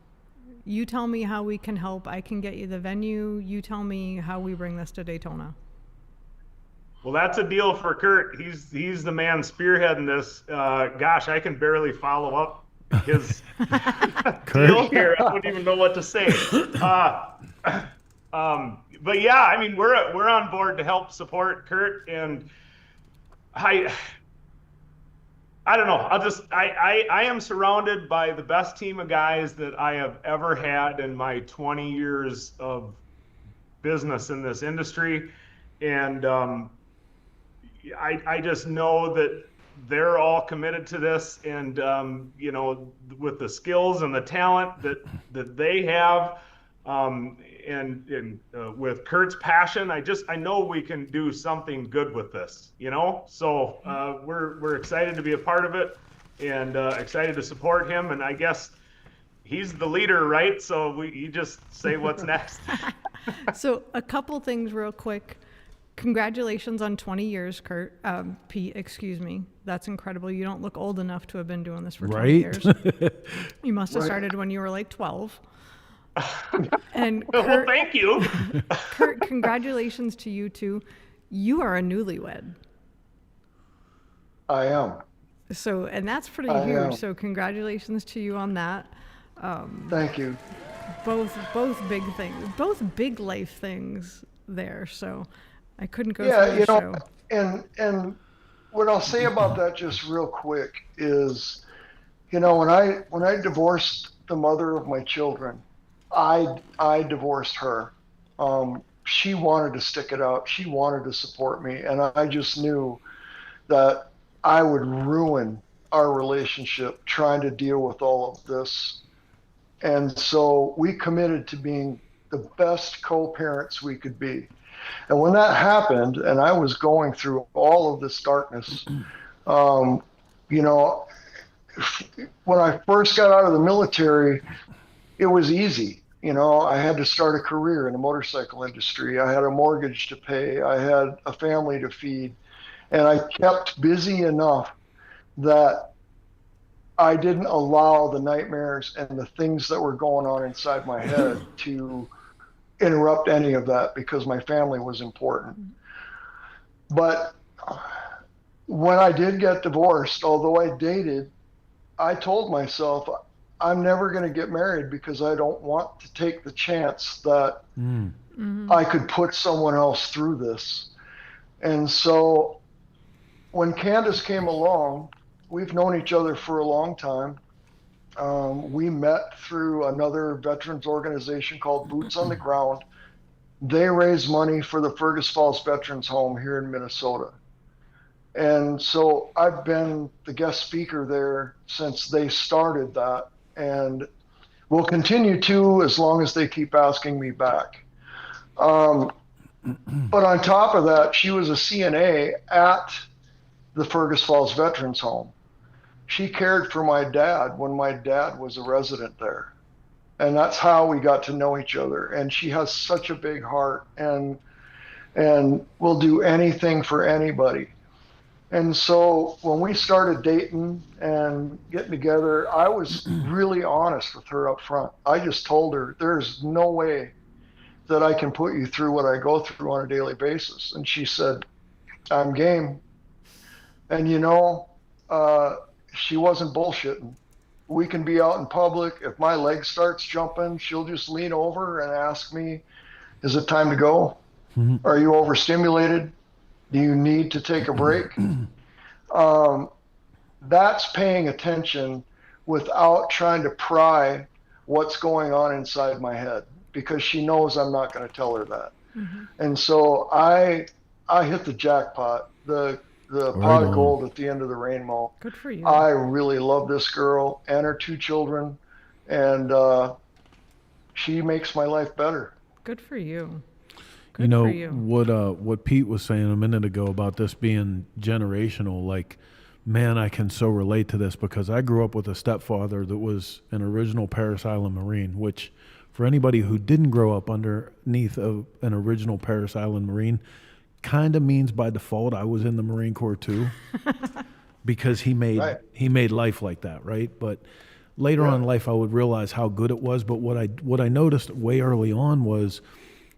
You tell me how we can help. I can get you the venue. You tell me how we bring this to Daytona. Well, that's a deal for Kurt. He's the man spearheading this. Gosh, I can barely follow up his deal here. I wouldn't even know what to say. But yeah, I mean, we're on board to help support Kurt, and I don't know. I am surrounded by the best team of guys that I have ever had in my 20 years of business in this industry, and I just know that they're all committed to this, and with the skills and the talent that they have, and with Kurt's passion, I know we can do something good with this, So we're excited to be a part of it, and excited to support him. And I guess he's the leader, right? So you just say what's next. So a couple things real quick. Congratulations on 20 years, Kurt. Pete, excuse me. That's incredible. You don't look old enough to have been doing this for 20 years. You must have started when you were like 12. And Kurt, well, thank you. Kurt, congratulations to you too. You are a newlywed. I am. So, and that's pretty huge. So congratulations to you on that. Thank you. Both big things, both big life things there. So I couldn't go through the show. And what I'll say about that just real quick is, when I divorced the mother of my children, I divorced her. She wanted to stick it out. She wanted to support me. And I just knew that I would ruin our relationship trying to deal with all of this. And so we committed to being the best co-parents we could be. And when that happened, and I was going through all of this darkness, when I first got out of the military, it was easy. I had to start a career in the motorcycle industry. I had a mortgage to pay. I had a family to feed. And I kept busy enough that I didn't allow the nightmares and the things that were going on inside my head to interrupt any of that, because my family was important. But when I did get divorced, although I dated, I told myself, I'm never going to get married because I don't want to take the chance that I could put someone else through this. And so when Candace came along, we've known each other for a long time. We met through another veterans organization called Boots on the Ground. They raise money for the Fergus Falls Veterans Home here in Minnesota. And so I've been the guest speaker there since they started that. And will continue to as long as they keep asking me back. But on top of that, she was a CNA at the Fergus Falls Veterans Home. She cared for my dad when my dad was a resident there. And that's how we got to know each other. And she has such a big heart and will do anything for anybody. And so when we started dating and getting together, I was really honest with her up front. I just told her, there's no way that I can put you through what I go through on a daily basis. And she said, I'm game. And she wasn't bullshitting. We can be out in public. If my leg starts jumping, she'll just lean over and ask me, is it time to go? Mm-hmm. Are you overstimulated? Do you need to take a break? That's paying attention without trying to pry what's going on inside my head, because she knows I'm not going to tell her that. Mm-hmm. And so I hit the jackpot, the pot of gold at the end of the rainbow. Good for you. I really love this girl and her 2 children, and she makes my life better. Good for you. What Pete was saying a minute ago about this being generational, like, man, I can so relate to this, because I grew up with a stepfather that was an original Parris Island Marine, which for anybody who didn't grow up underneath an original Parris Island Marine, kind of means by default I was in the Marine Corps too, because he made life like that, right? But later on in life, I would realize how good it was. But what I noticed way early on was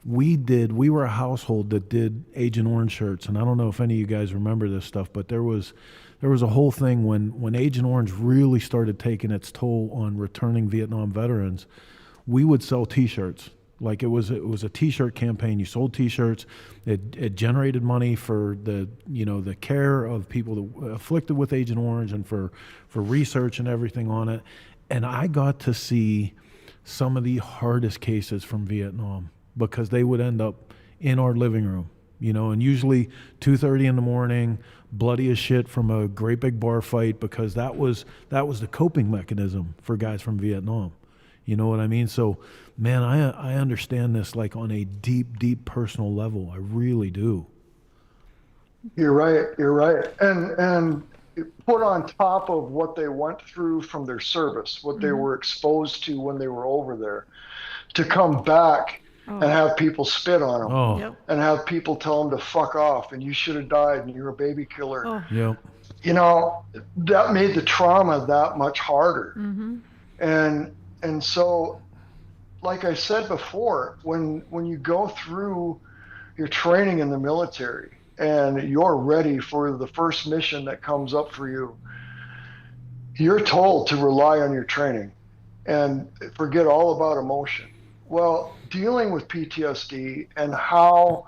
we were a household that did Agent Orange shirts, and I don't know if any of you guys remember this stuff, but there was a whole thing when Agent Orange really started taking its toll on returning Vietnam veterans. We would sell T-shirts. Like it was a T-shirt campaign. You sold T-shirts. It generated money for the care of people that afflicted with Agent Orange, and for research and everything on it. And I got to see some of the hardest cases from Vietnam, because they would end up in our living room, and usually 2:30 in the morning, bloody as shit from a great big bar fight, because that was the coping mechanism for guys from Vietnam. You know what I mean? So, man, I understand this like on a deep, deep personal level. I really do. You're right. And put on top of what they went through from their service, what they were exposed to when they were over there, to come back and have people spit on them and have people tell them to fuck off and you should have died and you're a baby killer. Yep. That made the trauma that much harder. Mm-hmm. And so, like I said before, when you go through your training in the military and you're ready for the first mission that comes up for you, you're told to rely on your training and forget all about emotion. Well, dealing with PTSD and how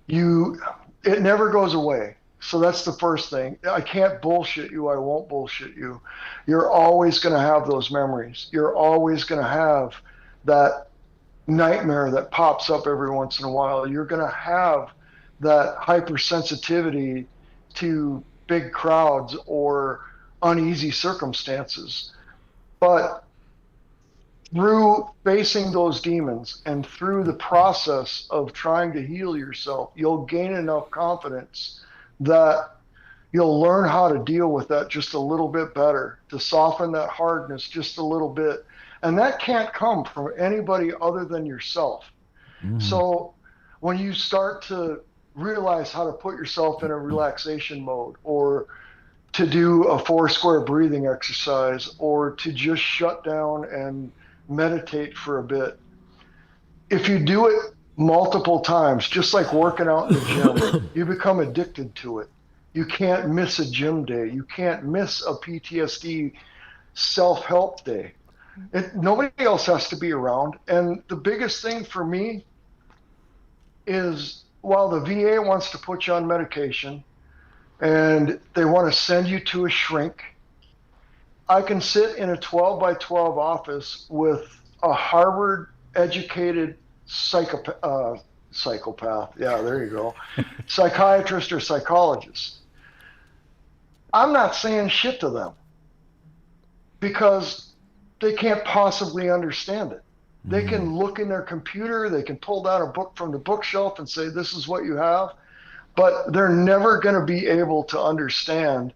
it never goes away. So that's the first thing. I can't bullshit you. I won't bullshit you. You're always going to have those memories. You're always going to have that nightmare that pops up every once in a while. You're going to have that hypersensitivity to big crowds or uneasy circumstances. But through facing those demons and through the process of trying to heal yourself, you'll gain enough confidence that you'll learn how to deal with that just a little bit better, to soften that hardness just a little bit. And that can't come from anybody other than yourself. Mm. So when you start to realize how to put yourself in a relaxation mode, or to do a 4-square breathing exercise, or to just shut down and meditate for a bit, if you do it multiple times, just like working out in the gym, you become addicted to it. You can't miss a gym day. You can't miss a PTSD self-help day. Nobody else has to be around. And the biggest thing for me is, while the VA wants to put you on medication and they want to send you to a shrink, I can sit in a 12 by 12 office with a Harvard-educated psychopath. Yeah, there you go. Psychiatrist or psychologist. I'm not saying shit to them, because they can't possibly understand it. They can look in their computer, they can pull down a book from the bookshelf and say, this is what you have, but they're never going to be able to understand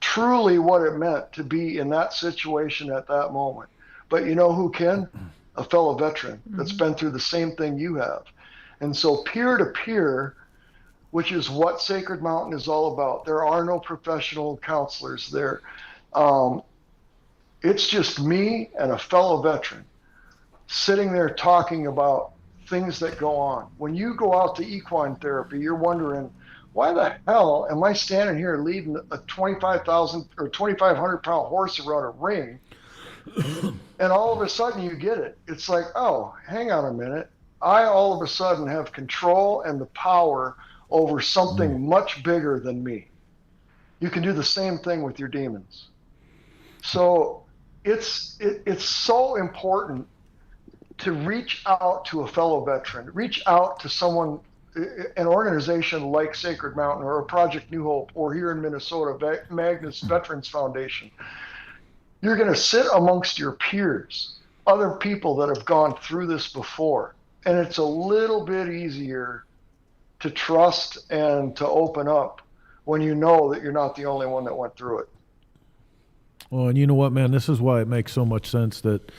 truly what it meant to be in that situation at that moment. But you know who can? A fellow veteran that's been through the same thing you have. And so peer-to-peer, which is what Sacred Mountain is all about. There are no professional counselors there. It's just me and a fellow veteran sitting there talking about things that go on. When you go out to equine therapy, you're wondering, why the hell am I standing here leading a 25,000 or 2,500 pound horse around a ring? And all of a sudden you get it. It's like, oh, hang on a minute. I all of a sudden have control and the power over something much bigger than me. You can do the same thing with your demons. So it's so important to reach out to a fellow veteran, reach out to someone, an organization like Sacred Mountain or Project New Hope, or here in Minnesota, Magnus Veterans Foundation. You're going to sit amongst your peers, other people that have gone through this before, and it's a little bit easier to trust and to open up when you know that you're not the only one that went through it. Well, and you know what, man, this is why it makes so much sense that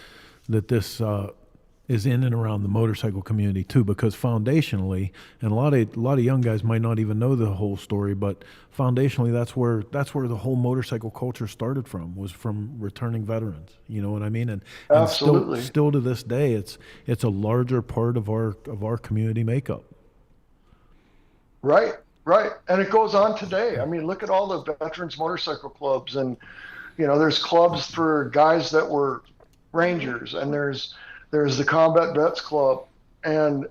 this is in and around the motorcycle community too, because foundationally, and a lot of young guys might not even know the whole story, but foundationally that's where the whole motorcycle culture started from, was from returning veterans. You know what I mean? And Absolutely. still to this day, it's a larger part of our community makeup. Right. And it goes on today. I mean, look at all the veterans motorcycle clubs, and there's clubs for guys that were Rangers, and there's the Combat Vets Club, and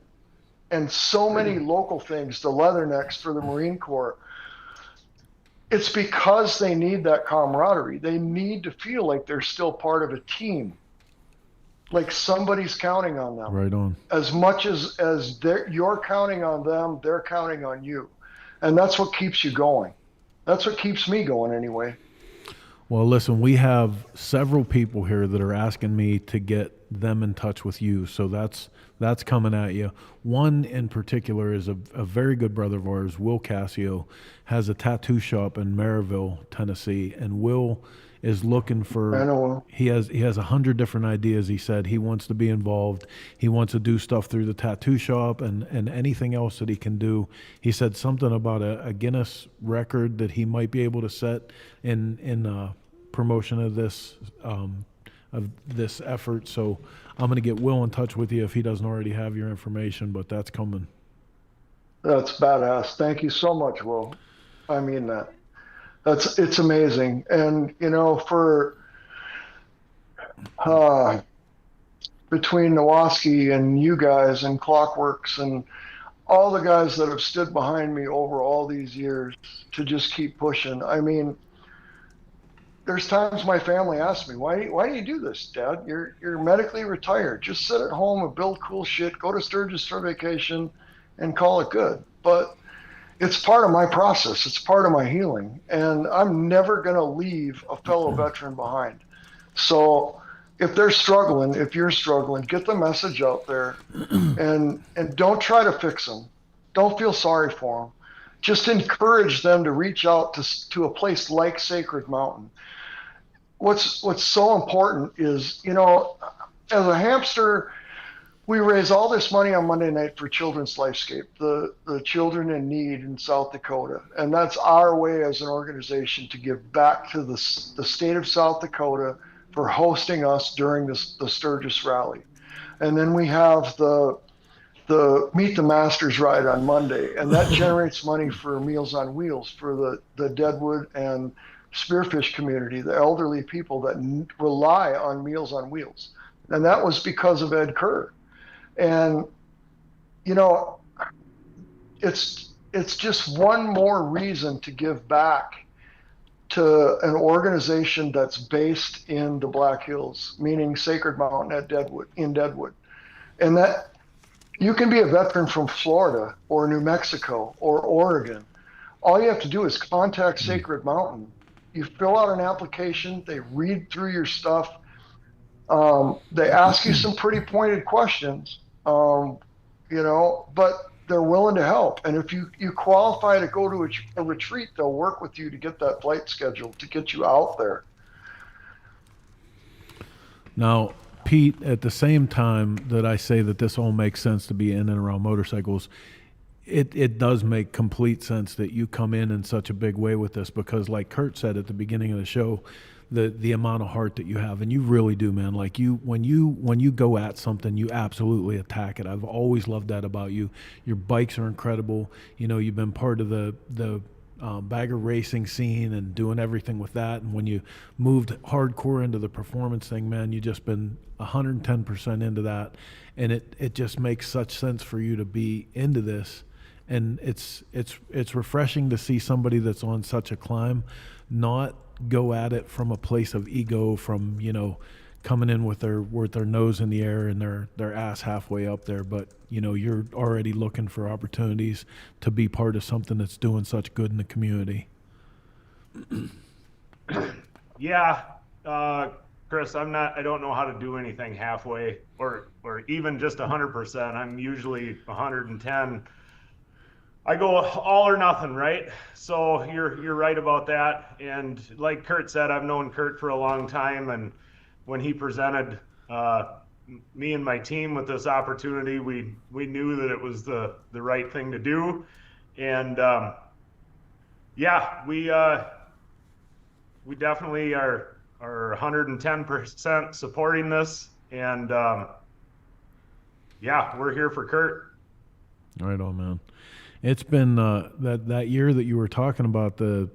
so many local things, the Leathernecks for the Marine Corps. It's because they need that camaraderie. They need to feel like they're still part of a team, like somebody's counting on them. Right on. As much as you're counting on them, they're counting on you. And that's what keeps you going. That's what keeps me going anyway. Well, listen, we have several people here that are asking me to get them in touch with you, so that's coming at you. One in particular is a very good brother of ours, Will Cassio, has a tattoo shop in Maryville, Tennessee, and Will is looking for. I know. He has 100 different ideas. He said he wants to be involved. He wants to do stuff through the tattoo shop and anything else that he can do. He said something about a Guinness record that he might be able to set in promotion of this effort. So I'm going to get Will in touch with you if he doesn't already have your information, but that's coming. That's badass. Thank you so much, Will. I mean that. It's amazing. And, for between Nowaskey and you guys and Clockworks and all the guys that have stood behind me over all these years to just keep pushing. I mean, there's times my family asks me, why do you do this, Dad? You're medically retired. Just sit at home and build cool shit, go to Sturgis for vacation, and call it good. But it's part of my process. It's part of my healing. And I'm never going to leave a fellow veteran behind. So if you're struggling, get the message out there and don't try to fix them. Don't feel sorry for them. Just encourage them to reach out to a place like Sacred Mountain. What's so important is, as a hamster, we raise all this money on Monday night for Children's Lifescape, the children in need in South Dakota. And that's our way as an organization to give back to the state of South Dakota for hosting us during the Sturgis rally. And then we have the Meet the Masters ride on Monday, and that generates money for Meals on Wheels for the Deadwood and Spearfish community, the elderly people that rely on Meals on Wheels. And that was because of Ed Kerr. And, it's just one more reason to give back to an organization that's based in the Black Hills, meaning Sacred Mountain in Deadwood. And that you can be a veteran from Florida or New Mexico or Oregon. All you have to do is contact Sacred Mountain. You fill out an application, they read through your stuff, They ask you some pretty pointed questions, but they're willing to help. And if you qualify to go to a retreat, they'll work with you to get that flight scheduled to get you out there. Now, Pete, at the same time that I say that this all makes sense to be in and around motorcycles, it does make complete sense that you come in such a big way with this, because like Kurt said at the beginning of the show, the amount of heart that you have, and you really do, man. Like when you go at something, you absolutely attack it. I've always loved that about you. Your bikes are incredible. You've been part of the bagger racing scene and doing everything with that. And when you moved hardcore into the performance thing, man, you just been 110% into that. And it just makes such sense for you to be into this. And it's refreshing to see somebody that's on such a climb not go at it from a place of ego, from coming in with their nose in the air and their ass halfway up there, but you're already looking for opportunities to be part of something that's doing such good in the community. Yeah, Chris, I don't know how to do anything halfway or even just 100%. I'm usually 110. I go all or nothing, right? So you're right about that. And like Kurt said, I've known Kurt for a long time, and when he presented me and my team with this opportunity, we knew that it was the right thing to do. And we definitely are 110% supporting this. And we're here for Kurt. Right on, man. It's been that year that you were talking about, the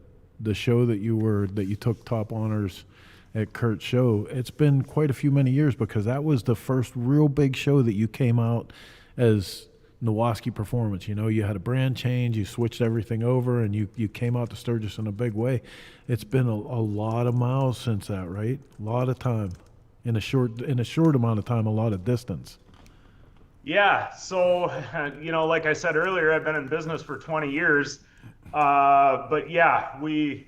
show that you took top honors at Kurt's show. It's been quite a few many years, because that was the first real big show that you came out as Nowaskey Performance. You had a brand change, you switched everything over, and you came out to Sturgis in a big way. It's been a lot of miles since that, right? A lot of time in a short amount of time, a lot of distance. Yeah, so, like I said earlier, I've been in business for 20 years. But yeah, we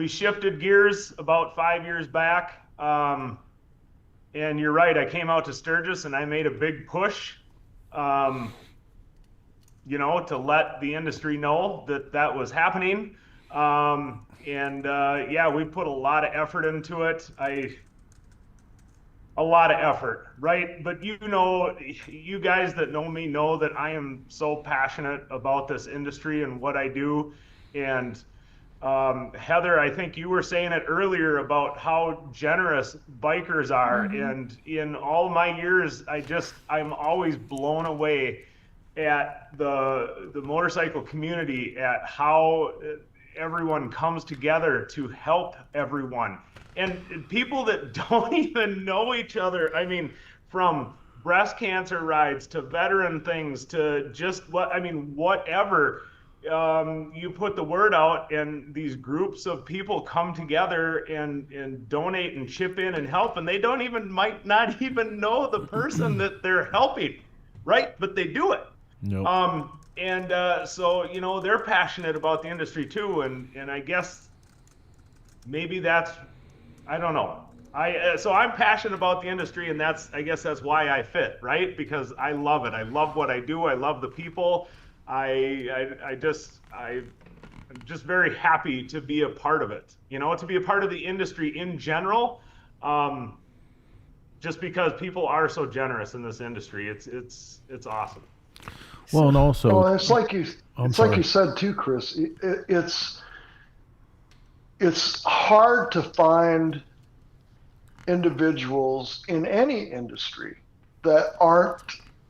shifted gears about 5 years back. And you're right, I came out to Sturgis and I made a big push, to let the industry know that was happening. We put a lot of effort into it. A lot of effort, right? But you guys that know me know that I am so passionate about this industry and what I do. And Heather, I think you were saying it earlier about how generous bikers are. Mm-hmm. And in all my years, I'm always blown away at the motorcycle community, at how everyone comes together to help everyone. And people that don't even know each other, I mean, from breast cancer rides to veteran things to just whatever, you put the word out and these groups of people come together and donate and chip in and help, and they might not even know the person that they're helping, right? But they do it. Nope. So they're passionate about the industry too, and I guess maybe that's, I don't know. So I'm passionate about the industry, and I guess that's why I fit, right? Because I love it. I love what I do. I love the people. I'm just very happy to be a part of it. To be a part of the industry in general, just because people are so generous in this industry. It's awesome. Well, and also, it's like you said too, Chris. It's hard to find individuals in any industry that aren't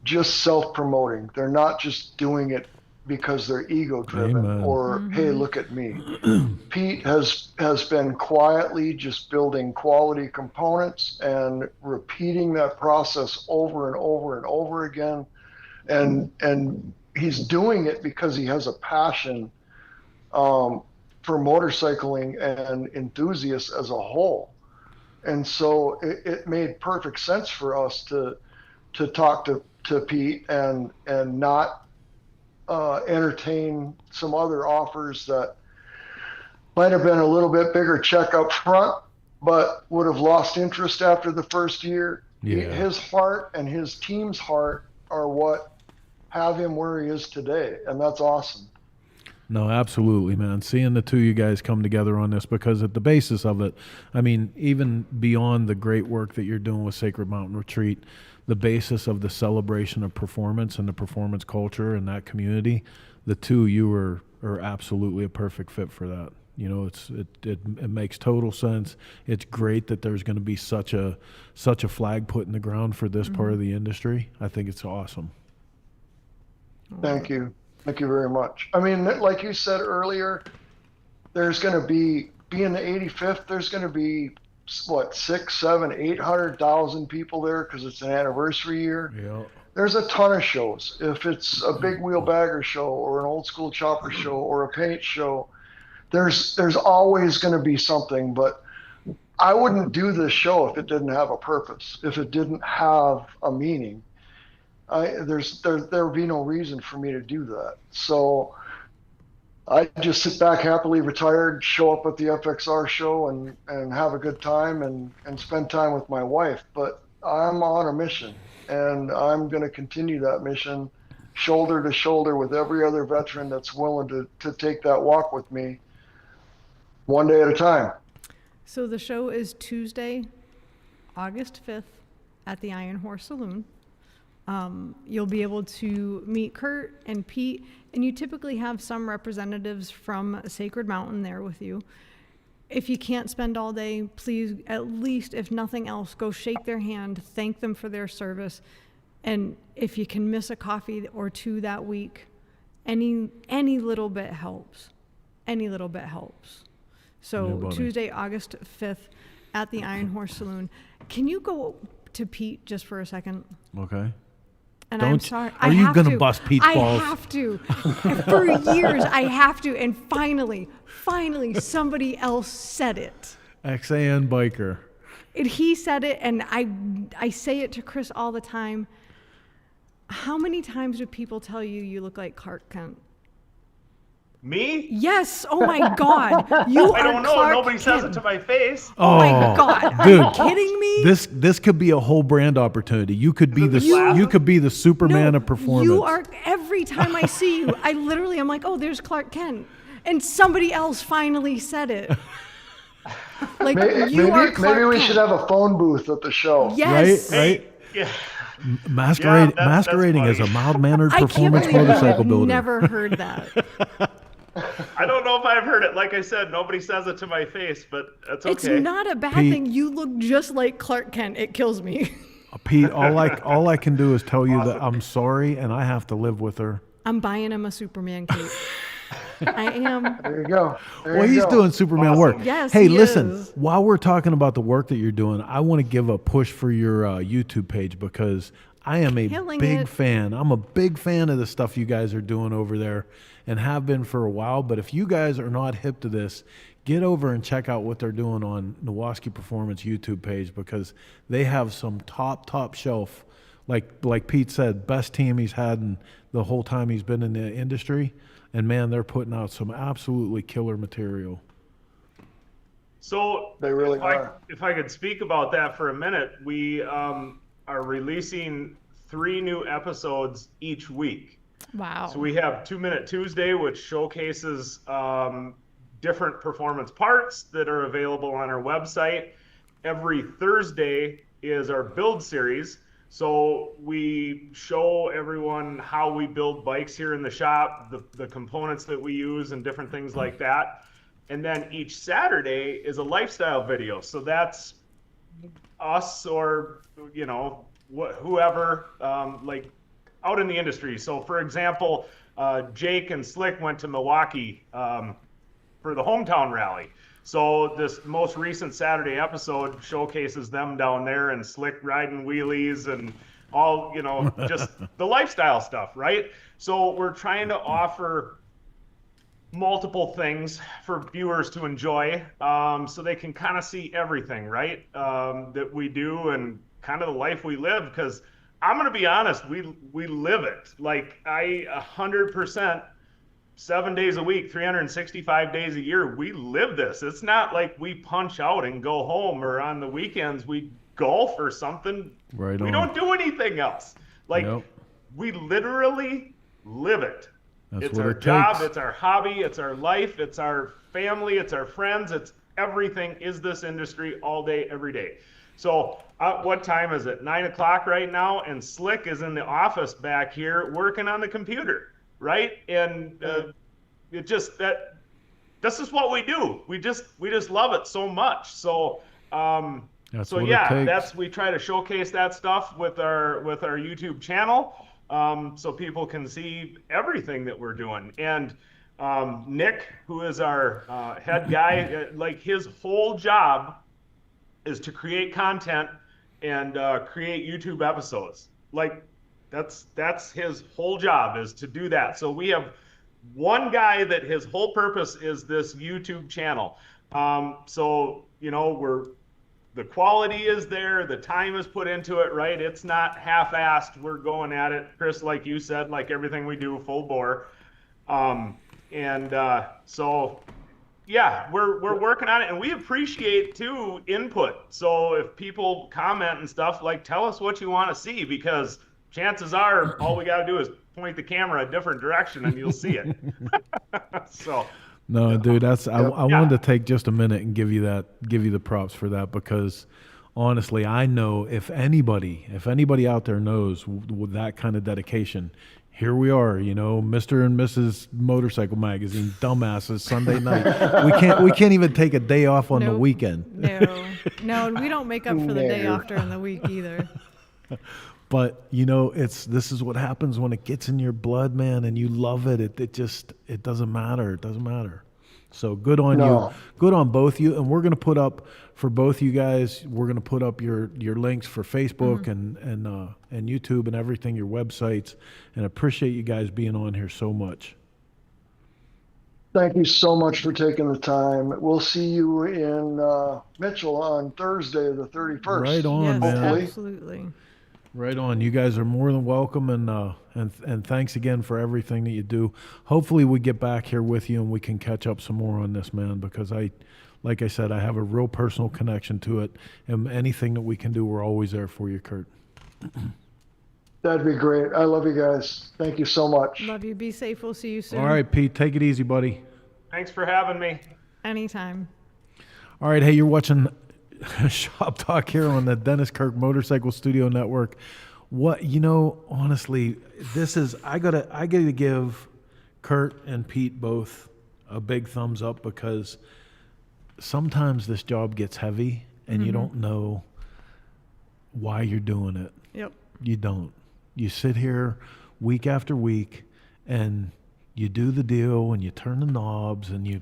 just self-promoting. They're not just doing it because they're ego-driven or, hey, look at me. Pete has been quietly just building quality components and repeating that process over and over and over again. And he's doing it because he has a passion for motorcycling and enthusiasts as a whole. And so it made perfect sense for us to talk to Pete and not entertain some other offers that might have been a little bit bigger check up front, but would have lost interest after the first year. Yeah. His heart and his team's heart are what have him where he is today, and that's awesome. No, absolutely, man. Seeing the two of you guys come together on this, because at the basis of it, I mean, even beyond the great work that you're doing with Sacred Mountain Retreat, the basis of the celebration of performance and the performance culture in that community, the two of you are absolutely a perfect fit for that. You know, it makes total sense. It's great that there's going to be such a flag put in the ground for this part of the industry. I think it's awesome. Thank you. Thank you very much. I mean, like you said earlier, there's going to be in the 85th, there's going to be, what, 6, 7, 800,000 people there because it's an anniversary year. Yeah. There's a ton of shows. If it's a big wheel bagger show or an old school chopper show or a paint show, there's always going to be something. But I wouldn't do this show if it didn't have a purpose, if it didn't have a meaning. There would be no reason for me to do that. So I just sit back happily retired, show up at the FXR show and have a good time and spend time with my wife. But I'm on a mission, and I'm going to continue that mission shoulder to shoulder with every other veteran that's willing to take that walk with me one day at a time. So the show is Tuesday, August 5th at the Iron Horse Saloon. You'll be able to meet Kurt and Pete, and you typically have some representatives from Sacred Mountain there with you. If you can't spend all day, please, at least, if nothing else, go shake their hand, thank them for their service. And if you can miss a coffee or two that week, any little bit helps. Any little bit helps. So Tuesday, August 5th at the Iron Horse Saloon. Can you go to Pete just for a second? Okay. And I'm sorry. Are you going to bust Pete's balls? I have to. For years, I have to. And finally, somebody else said it. XAN Biker. He said it, and I say it to Chris all the time. How many times do people tell you look like Clark Kent? Me? Yes. Oh my God. You I don't know. Clark Nobody Kent. says it to my face. Oh my God. Dude, are you kidding me? This could be a whole brand opportunity. You could be the Superman of performance. You are. Every time I see you, I literally am like, oh, there's Clark Kent, and somebody else finally said it. Like maybe we should have a phone booth at the show. Yes. Right. Yeah. Masquerading as a mild-mannered performance motorcycle builder. I've never heard that. I don't know if I've heard it. Like I said, nobody says it to my face, but that's okay. It's not a bad thing. You look just like Clark Kent. It kills me. Pete, all I can do is tell you that I'm sorry, and I have to live with her. I'm buying him a Superman cape. I am. There you go. He's doing Superman work. Yes, hey, he listen, is. while we're talking about the work that you're doing, I want to give a push for your YouTube page because I am a big fan. I'm a big fan of the stuff you guys are doing over there and have been for a while. But if you guys are not hip to this, get over and check out what they're doing on Nowaskey Performance YouTube page because they have some top shelf, like Pete said, best team he's had in the whole time he's been in the industry. And man, they're putting out some absolutely killer material. So they really are. If I could speak about that for a minute, we are releasing 3 new episodes each week. Wow. So we have 2 Minute Tuesday, which showcases different performance parts that are available on our website. Every Thursday is our build series. So we show everyone how we build bikes here in the shop, the components that we use and different things like that. And then each Saturday is a lifestyle video. So that's us or, whoever, like out in the industry. So for example, Jake and Slick went to Milwaukee for the hometown rally. So this most recent Saturday episode showcases them down there and Slick riding wheelies and all, just the lifestyle stuff, right? So we're trying to offer multiple things for viewers to enjoy so they can kind of see everything, right, that we do and kind of the life we live. Because I'm going to be honest, we live it. Like I 100% 7 days a week, 365 days a year. We live this. It's not like we punch out and go home, or on the weekends we golf or something. Right on. We don't do anything else. Like, we literally live it. It's our job, it's our hobby, it's our life, it's our family, it's our friends, it's everything is this industry all day, every day. So what time is it? 9 o'clock right now, and Slick is in the office back here working on the computer, right? And this is what we do. We just love it so much. So we try to showcase that stuff with our YouTube channel, so people can see everything that we're doing. And Nick, who is our head guy, like, his whole job is to create content and create YouTube episodes. Like, that's his whole job, is to do that. So we have one guy that his whole purpose is this YouTube channel. So, you know, the quality is there, the time is put into it, right? It's not half-assed. We're going at it, Chris, like you said, like everything we do, full bore. So yeah, we're working on it, and we appreciate too input. So if people comment and stuff, like, tell us what you want to see, because chances are all we got to do is point the camera a different direction and you'll see it. So no, dude, I wanted to take just a minute and give you the props for that, because honestly, I know if anybody out there knows with that kind of dedication, here we are, you know, Mr. and Mrs. Motorcycle Magazine, dumbasses, Sunday night. We can't even take a day off on the weekend. No, and we don't make up for the day off during the week either. But, you know, this is what happens when it gets in your blood, man, and you love it. It doesn't matter. It doesn't matter. So good on you. Good on both you. And we're going to put up, for both you guys, we're going to put up your links for Facebook and YouTube and everything, your websites. And appreciate you guys being on here so much. Thank you so much for taking the time. We'll see you in Mitchell on Thursday, the 31st. Right on, man. Absolutely. Right on. You guys are more than welcome, and thanks again for everything that you do. Hopefully we get back here with you and we can catch up some more on this, man, because like I said, I have a real personal connection to it, and anything that we can do, we're always there for you, Kurt. That'd be great. I love you guys. Thank you so much. Love you. Be safe. We'll see you soon. All right, Pete, take it easy, buddy. Thanks for having me. Anytime. All right, hey, you're watching Shop Talk here on the Dennis Kirk Motorcycle Studio Network. What, you know, honestly, I gotta give Kurt and Pete both a big thumbs up, because sometimes this job gets heavy and you don't know why you're doing it. Yep. You don't. You sit here week after week and you do the deal and you turn the knobs and you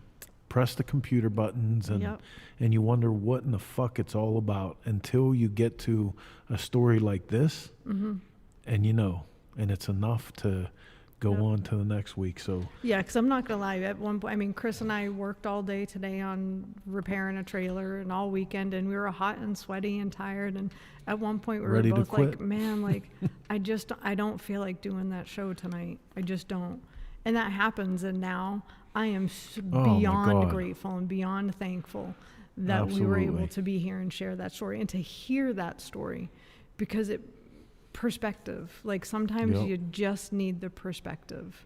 press the computer buttons and you wonder what in the fuck it's all about, until you get to a story like this and you know, and it's enough to go on to the next week. So yeah, because I'm not gonna lie, at one point, I mean, Chris and I worked all day today on repairing a trailer and all weekend, and we were hot and sweaty and tired, and at one point we were both like, man, like I don't feel like doing that show tonight. I just don't. And that happens, and now I am beyond grateful and beyond thankful that we were able to be here and share that story and to hear that story, because perspective, like sometimes you just need the perspective.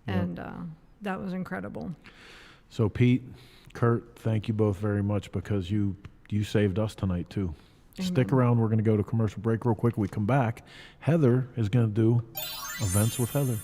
And that was incredible. So Pete, Kurt, thank you both very much, because you saved us tonight too. Stick around. We're going to go to commercial break real quick. When we come back, Heather is going to do Events with Heather.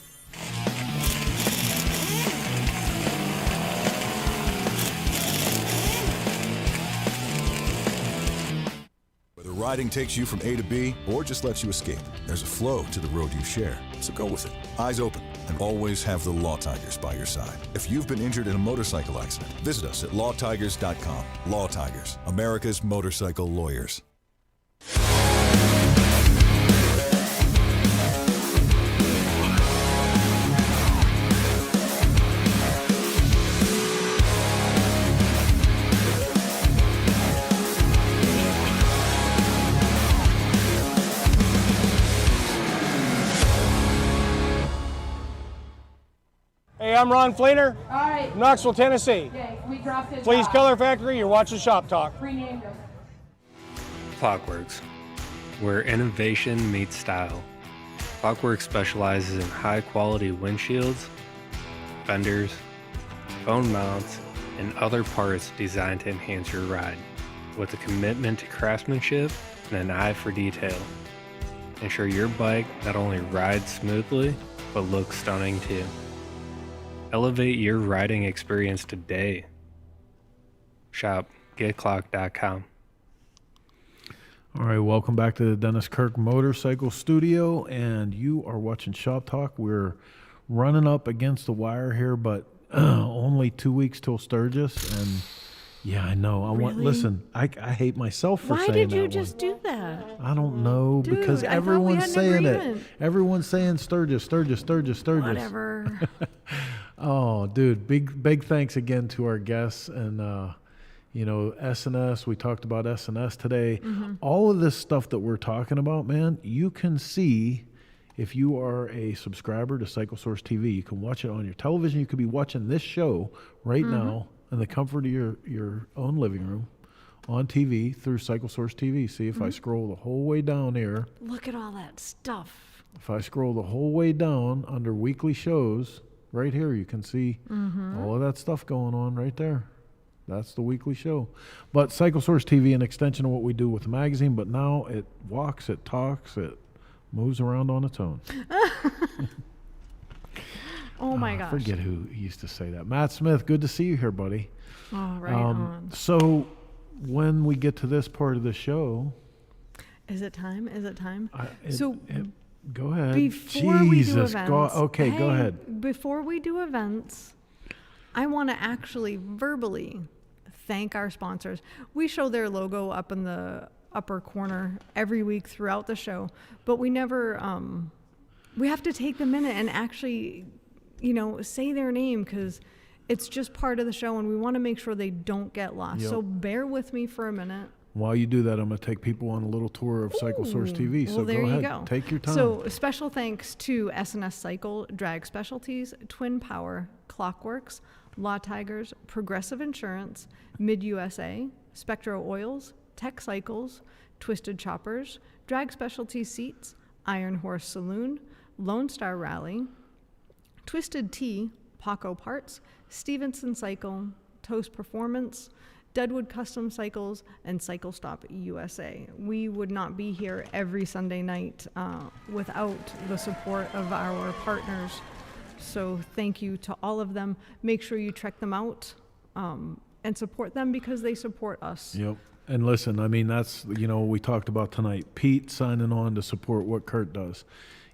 Riding takes you from A to B or just lets you escape, there's a flow to the road you share. So go with it. Eyes open, and always have the Law Tigers by your side. If you've been injured in a motorcycle accident, visit us at lawtigers.com. Law Tigers, America's motorcycle lawyers. I'm Ron Fleener. All right. Knoxville, Tennessee. Okay, we dropped it. Please Color Factory, you're watching Shop Talk. Renamed them. Clockworks, where innovation meets style. Clockworks specializes in high-quality windshields, fenders, phone mounts, and other parts designed to enhance your ride, with a commitment to craftsmanship and an eye for detail. Ensure your bike not only rides smoothly, but looks stunning too. Elevate your riding experience today. Shop getclock.com. All right, welcome back to the Dennis Kirk Motorcycle Studio, and you are watching Shop Talk. We're running up against the wire here, but only 2 weeks till Sturgis, and yeah, I know. Listen, I hate myself for saying that. Why did you just do that? I don't know, Dude, because I thought we everyone's had an saying agreement. it. Everyone's saying Sturgis. Whatever. Oh, dude, big thanks again to our guests and S&S. We talked about S&S today. Mm-hmm. All of this stuff that we're talking about, man, you can see if you are a subscriber to Cycle Source TV. You can watch it on your television. You could be watching this show right now in the comfort of your own living room on TV through Cycle Source TV. See, if I scroll the whole way down here. Look at all that stuff. If I scroll the whole way down under weekly shows, right here, you can see all of that stuff going on right there. That's the weekly show. But Cycle Source TV, an extension of what we do with the magazine, but now it walks, it talks, it moves around on its own. Oh my gosh. I forget who used to say that. Matt Smith, good to see you here, buddy. Oh, right on. So when we get to this part of the show. Is it time? Go ahead. Before Jesus, we do events. Go ahead. Before we do events, I want to actually verbally thank our sponsors. We show their logo up in the upper corner every week throughout the show, but we never, we have to take the minute and actually, say their name, because it's just part of the show and we want to make sure they don't get lost. Yep. So bear with me for a minute. While you do that, I'm going to take people on a little tour of Cycle Source TV. So there go ahead. You go. Take your time. So special thanks to S&S Cycle, Drag Specialties, Twin Power, Clockworks, Law Tigers, Progressive Insurance, Mid-USA, Spectro Oils, Tech Cycles, Twisted Choppers, Drag Specialty Seats, Iron Horse Saloon, Lone Star Rally, Twisted Tea, Paco Parts, Stevenson Cycle, Toast Performance, Deadwood Custom Cycles, and Cycle Stop USA. We would not be here every Sunday night without the support of our partners. So thank you to all of them. Make sure you check them out and support them because they support us. Yep. And listen, I mean, that's, we talked about tonight. Pete signing on to support what Kurt does.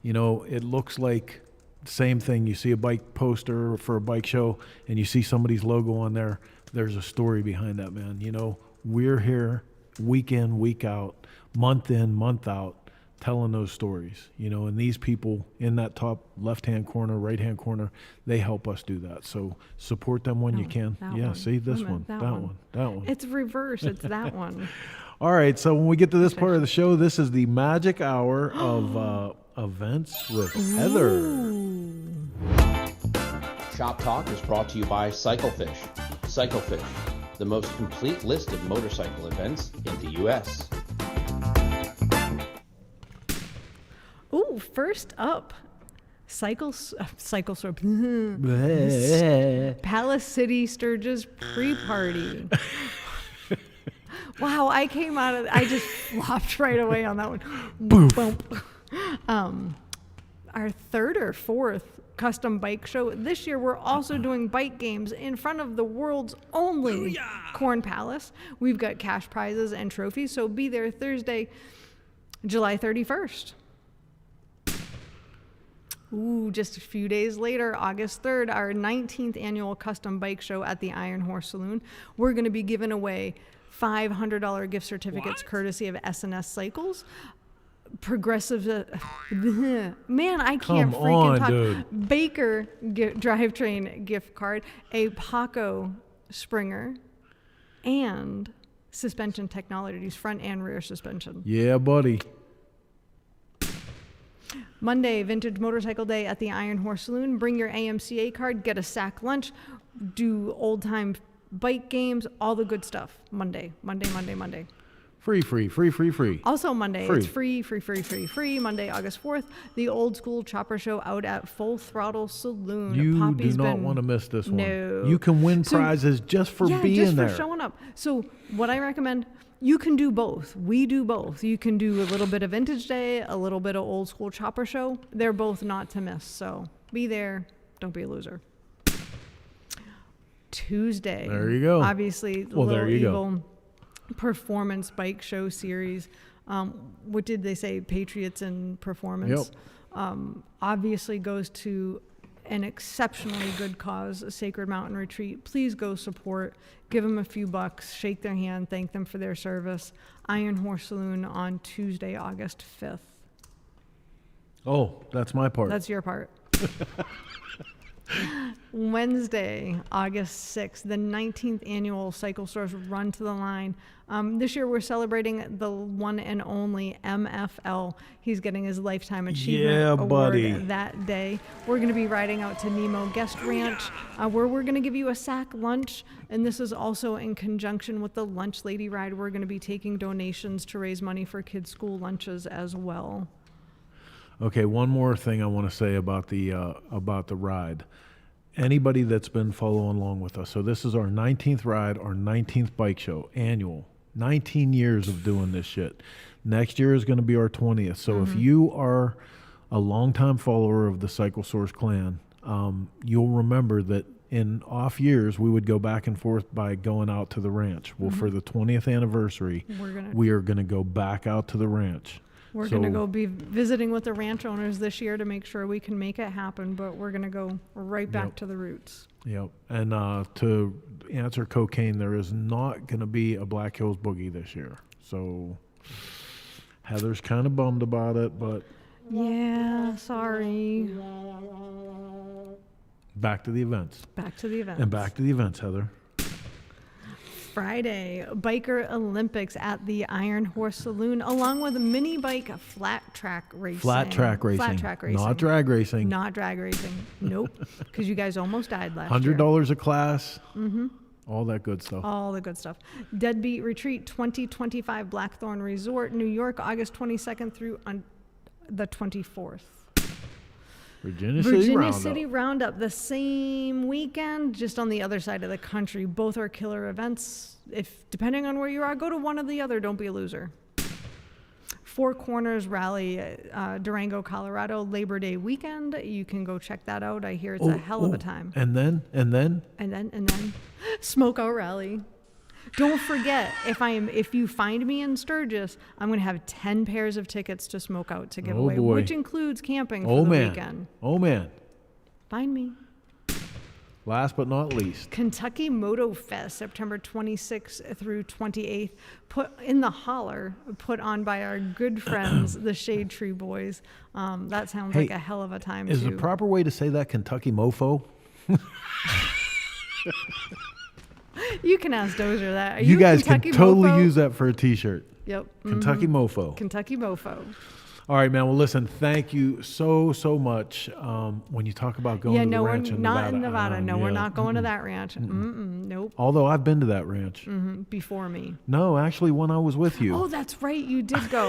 It looks like the same thing. You see a bike poster for a bike show and you see somebody's logo on there. There's a story behind that, man. We're here week in, week out, month in, month out, telling those stories, and these people in that top left-hand corner, right-hand corner, they help us do that. So support them when you can. Yeah, see this one, that one. It's reverse. It's that one. All right, so when we get to this part of the show, this is the magic hour of events with Heather. Shop Talk is brought to you by Cyclefish. Cyclefish, the most complete list of motorcycle events in the U.S. Ooh, first up, Palace City Sturgis pre-party. Wow, I just flopped right away on that one. Boom. Our third or fourth custom bike show. This year, we're also doing bike games in front of the world's only Corn Palace. We've got cash prizes and trophies, so be there Thursday, July 31st. Ooh, just a few days later, August 3rd, our 19th annual custom bike show at the Iron Horse Saloon. We're going to be giving away $500 gift certificates courtesy of S&S Cycles. Progressive, man, I can't freaking talk. Dude. Baker drivetrain gift card, a Paco Springer, and suspension technologies, front and rear suspension. Yeah, buddy. Monday, Vintage Motorcycle Day at the Iron Horse Saloon. Bring your AMCA card, get a sack lunch, do old-time bike games, all the good stuff. Monday. Free. Also Monday, Free. it's free. Monday, August 4th, the Old School Chopper Show out at Full Throttle Saloon. You Poppy's do not been- want to miss this one. No. You can win prizes just for being just there. for showing up. So what I recommend, you can do both. We do both. You can do a little bit of Vintage Day, a little bit of Old School Chopper Show. They're both not to miss. So be there. Don't be a loser. Tuesday. There you go. Obviously, Well, there Little you Eagle go. Performance Bike Show Series. What did they say? Patriots in Performance. Obviously goes to an exceptionally good cause, a Sacred Mountain Retreat. Please go support. Give them a few bucks. Shake their hand. Thank them for their service. Iron Horse Saloon on Tuesday, August 5th. Oh, that's my part. That's your part. Wednesday, August 6th, the 19th annual Cycle Stores Run to the Line. This year we're celebrating the one and only MFL. He's getting his Lifetime Achievement Award buddy. that day. We're going to be riding out to Nemo Guest Ranch, where we're going to give you a sack lunch. And this is also in conjunction with the Lunch Lady Ride. We're going to be taking donations to raise money for kids' school lunches as well. Okay, one more thing I want to say about the ride. Anybody that's been following along with us, so this is our 19th ride, our 19th bike show, annual. 19 years of doing this shit. Next year is going to be our 20th. So if you are a longtime follower of the Cycle Source clan, you'll remember that in off years, we would go back and forth by going out to the ranch. Well, for the 20th anniversary, we are going to go back out to the ranch. We're going to go be visiting with the ranch owners this year to make sure we can make it happen, but we're going to go right back to the roots. Yep. And to answer cocaine, there is not going to be a Black Hills Boogie this year. So Heather's kind of bummed about it, but... Yeah, sorry. Back to the events. Back to the events. And back to the events, Heather. Friday, Biker Olympics at the Iron Horse Saloon, along with mini bike flat track racing. Flat track racing. Not drag racing. Not drag racing. Nope. Because you guys almost died last year. $100 a class. Mm-hmm. All that good stuff. All the good stuff. Deadbeat Retreat 2025 Blackthorn Resort, New York, August 22nd through the 24th. Virginia City Roundup the same weekend, just on the other side of the country. Both are killer events. If depending on where you are, go to one or the other. Don't be a loser. Four Corners Rally, Durango, Colorado, Labor Day weekend. You can go check that out. I hear it's a hell of a time. And then Smoke Out Rally. Don't forget, if you find me in Sturgis, I'm going to have 10 pairs of tickets to Smoke Out to give away, boy. which includes camping for the weekend. Oh, man. Find me. Last but not least. Kentucky Moto Fest, September 26th through 28th, put on by our good friends, the Shade Tree Boys. That sounds like a hell of a time, Is too. the proper way to say that Kentucky mofo? You can ask Dozier that. Are you guys Kentucky can totally mofo? use that for a t-shirt. Yep. Kentucky mofo. Kentucky mofo. All right, man. Well, listen, thank you so much. When you talk about going to the ranch in Nevada. Not in Nevada. No, we're not going to that ranch. Nope. Although I've been to that ranch. Before me. No, actually, when I was with you. Oh, that's right. You did go.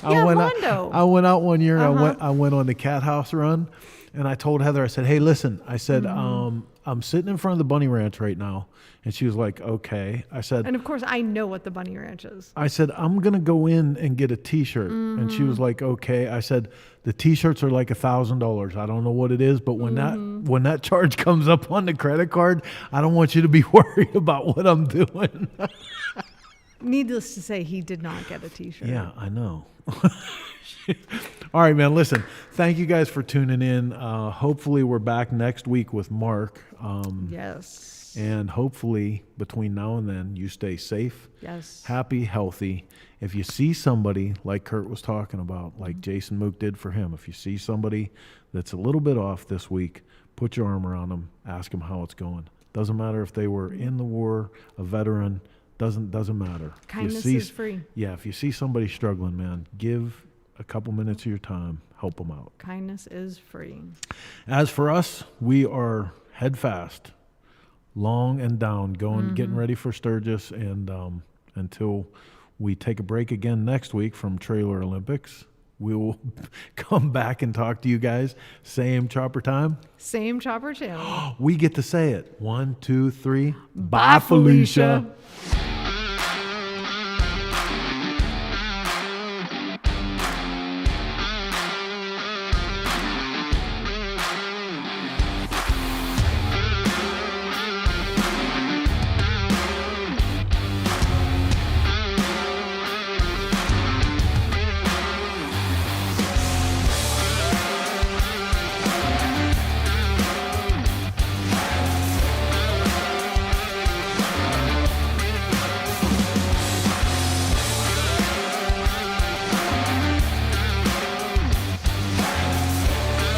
I went out one year. Uh-huh. I went on the Cat House run, and I told Heather, I said, "Hey, listen," I said, "I'm sitting in front of the Bunny Ranch right now," and she was like, "Okay." I said, and of course, I know what the Bunny Ranch is. I said, "I'm gonna go in and get a T-shirt," and she was like, "Okay." I said, "The T-shirts are like $1,000. I don't know what it is, but when that charge comes up on the credit card, I don't want you to be worried about what I'm doing." Needless to say, he did not get a T-shirt. Yeah, I know. All right, man. Listen, thank you guys for tuning in. Hopefully, we're back next week with Mark. Yes. And hopefully, between now and then, you stay safe, yes, happy, healthy. If you see somebody, like Kurt was talking about, like Jason Mook did for him, if you see somebody that's a little bit off this week, put your arm around them, ask them how it's going. Doesn't matter if they were in the war, a veteran, doesn't matter. Kindness is free. Yeah, if you see somebody struggling, man, give a couple minutes of your time, help them out. Kindness is free. As for us, we are head fast, long and down, getting ready for Sturgis, and until we take a break again next week from Trailer Olympics, we will come back and talk to you guys. Same chopper time. Same chopper channel. We get to say it. 1, 2, 3. Bye, Felicia.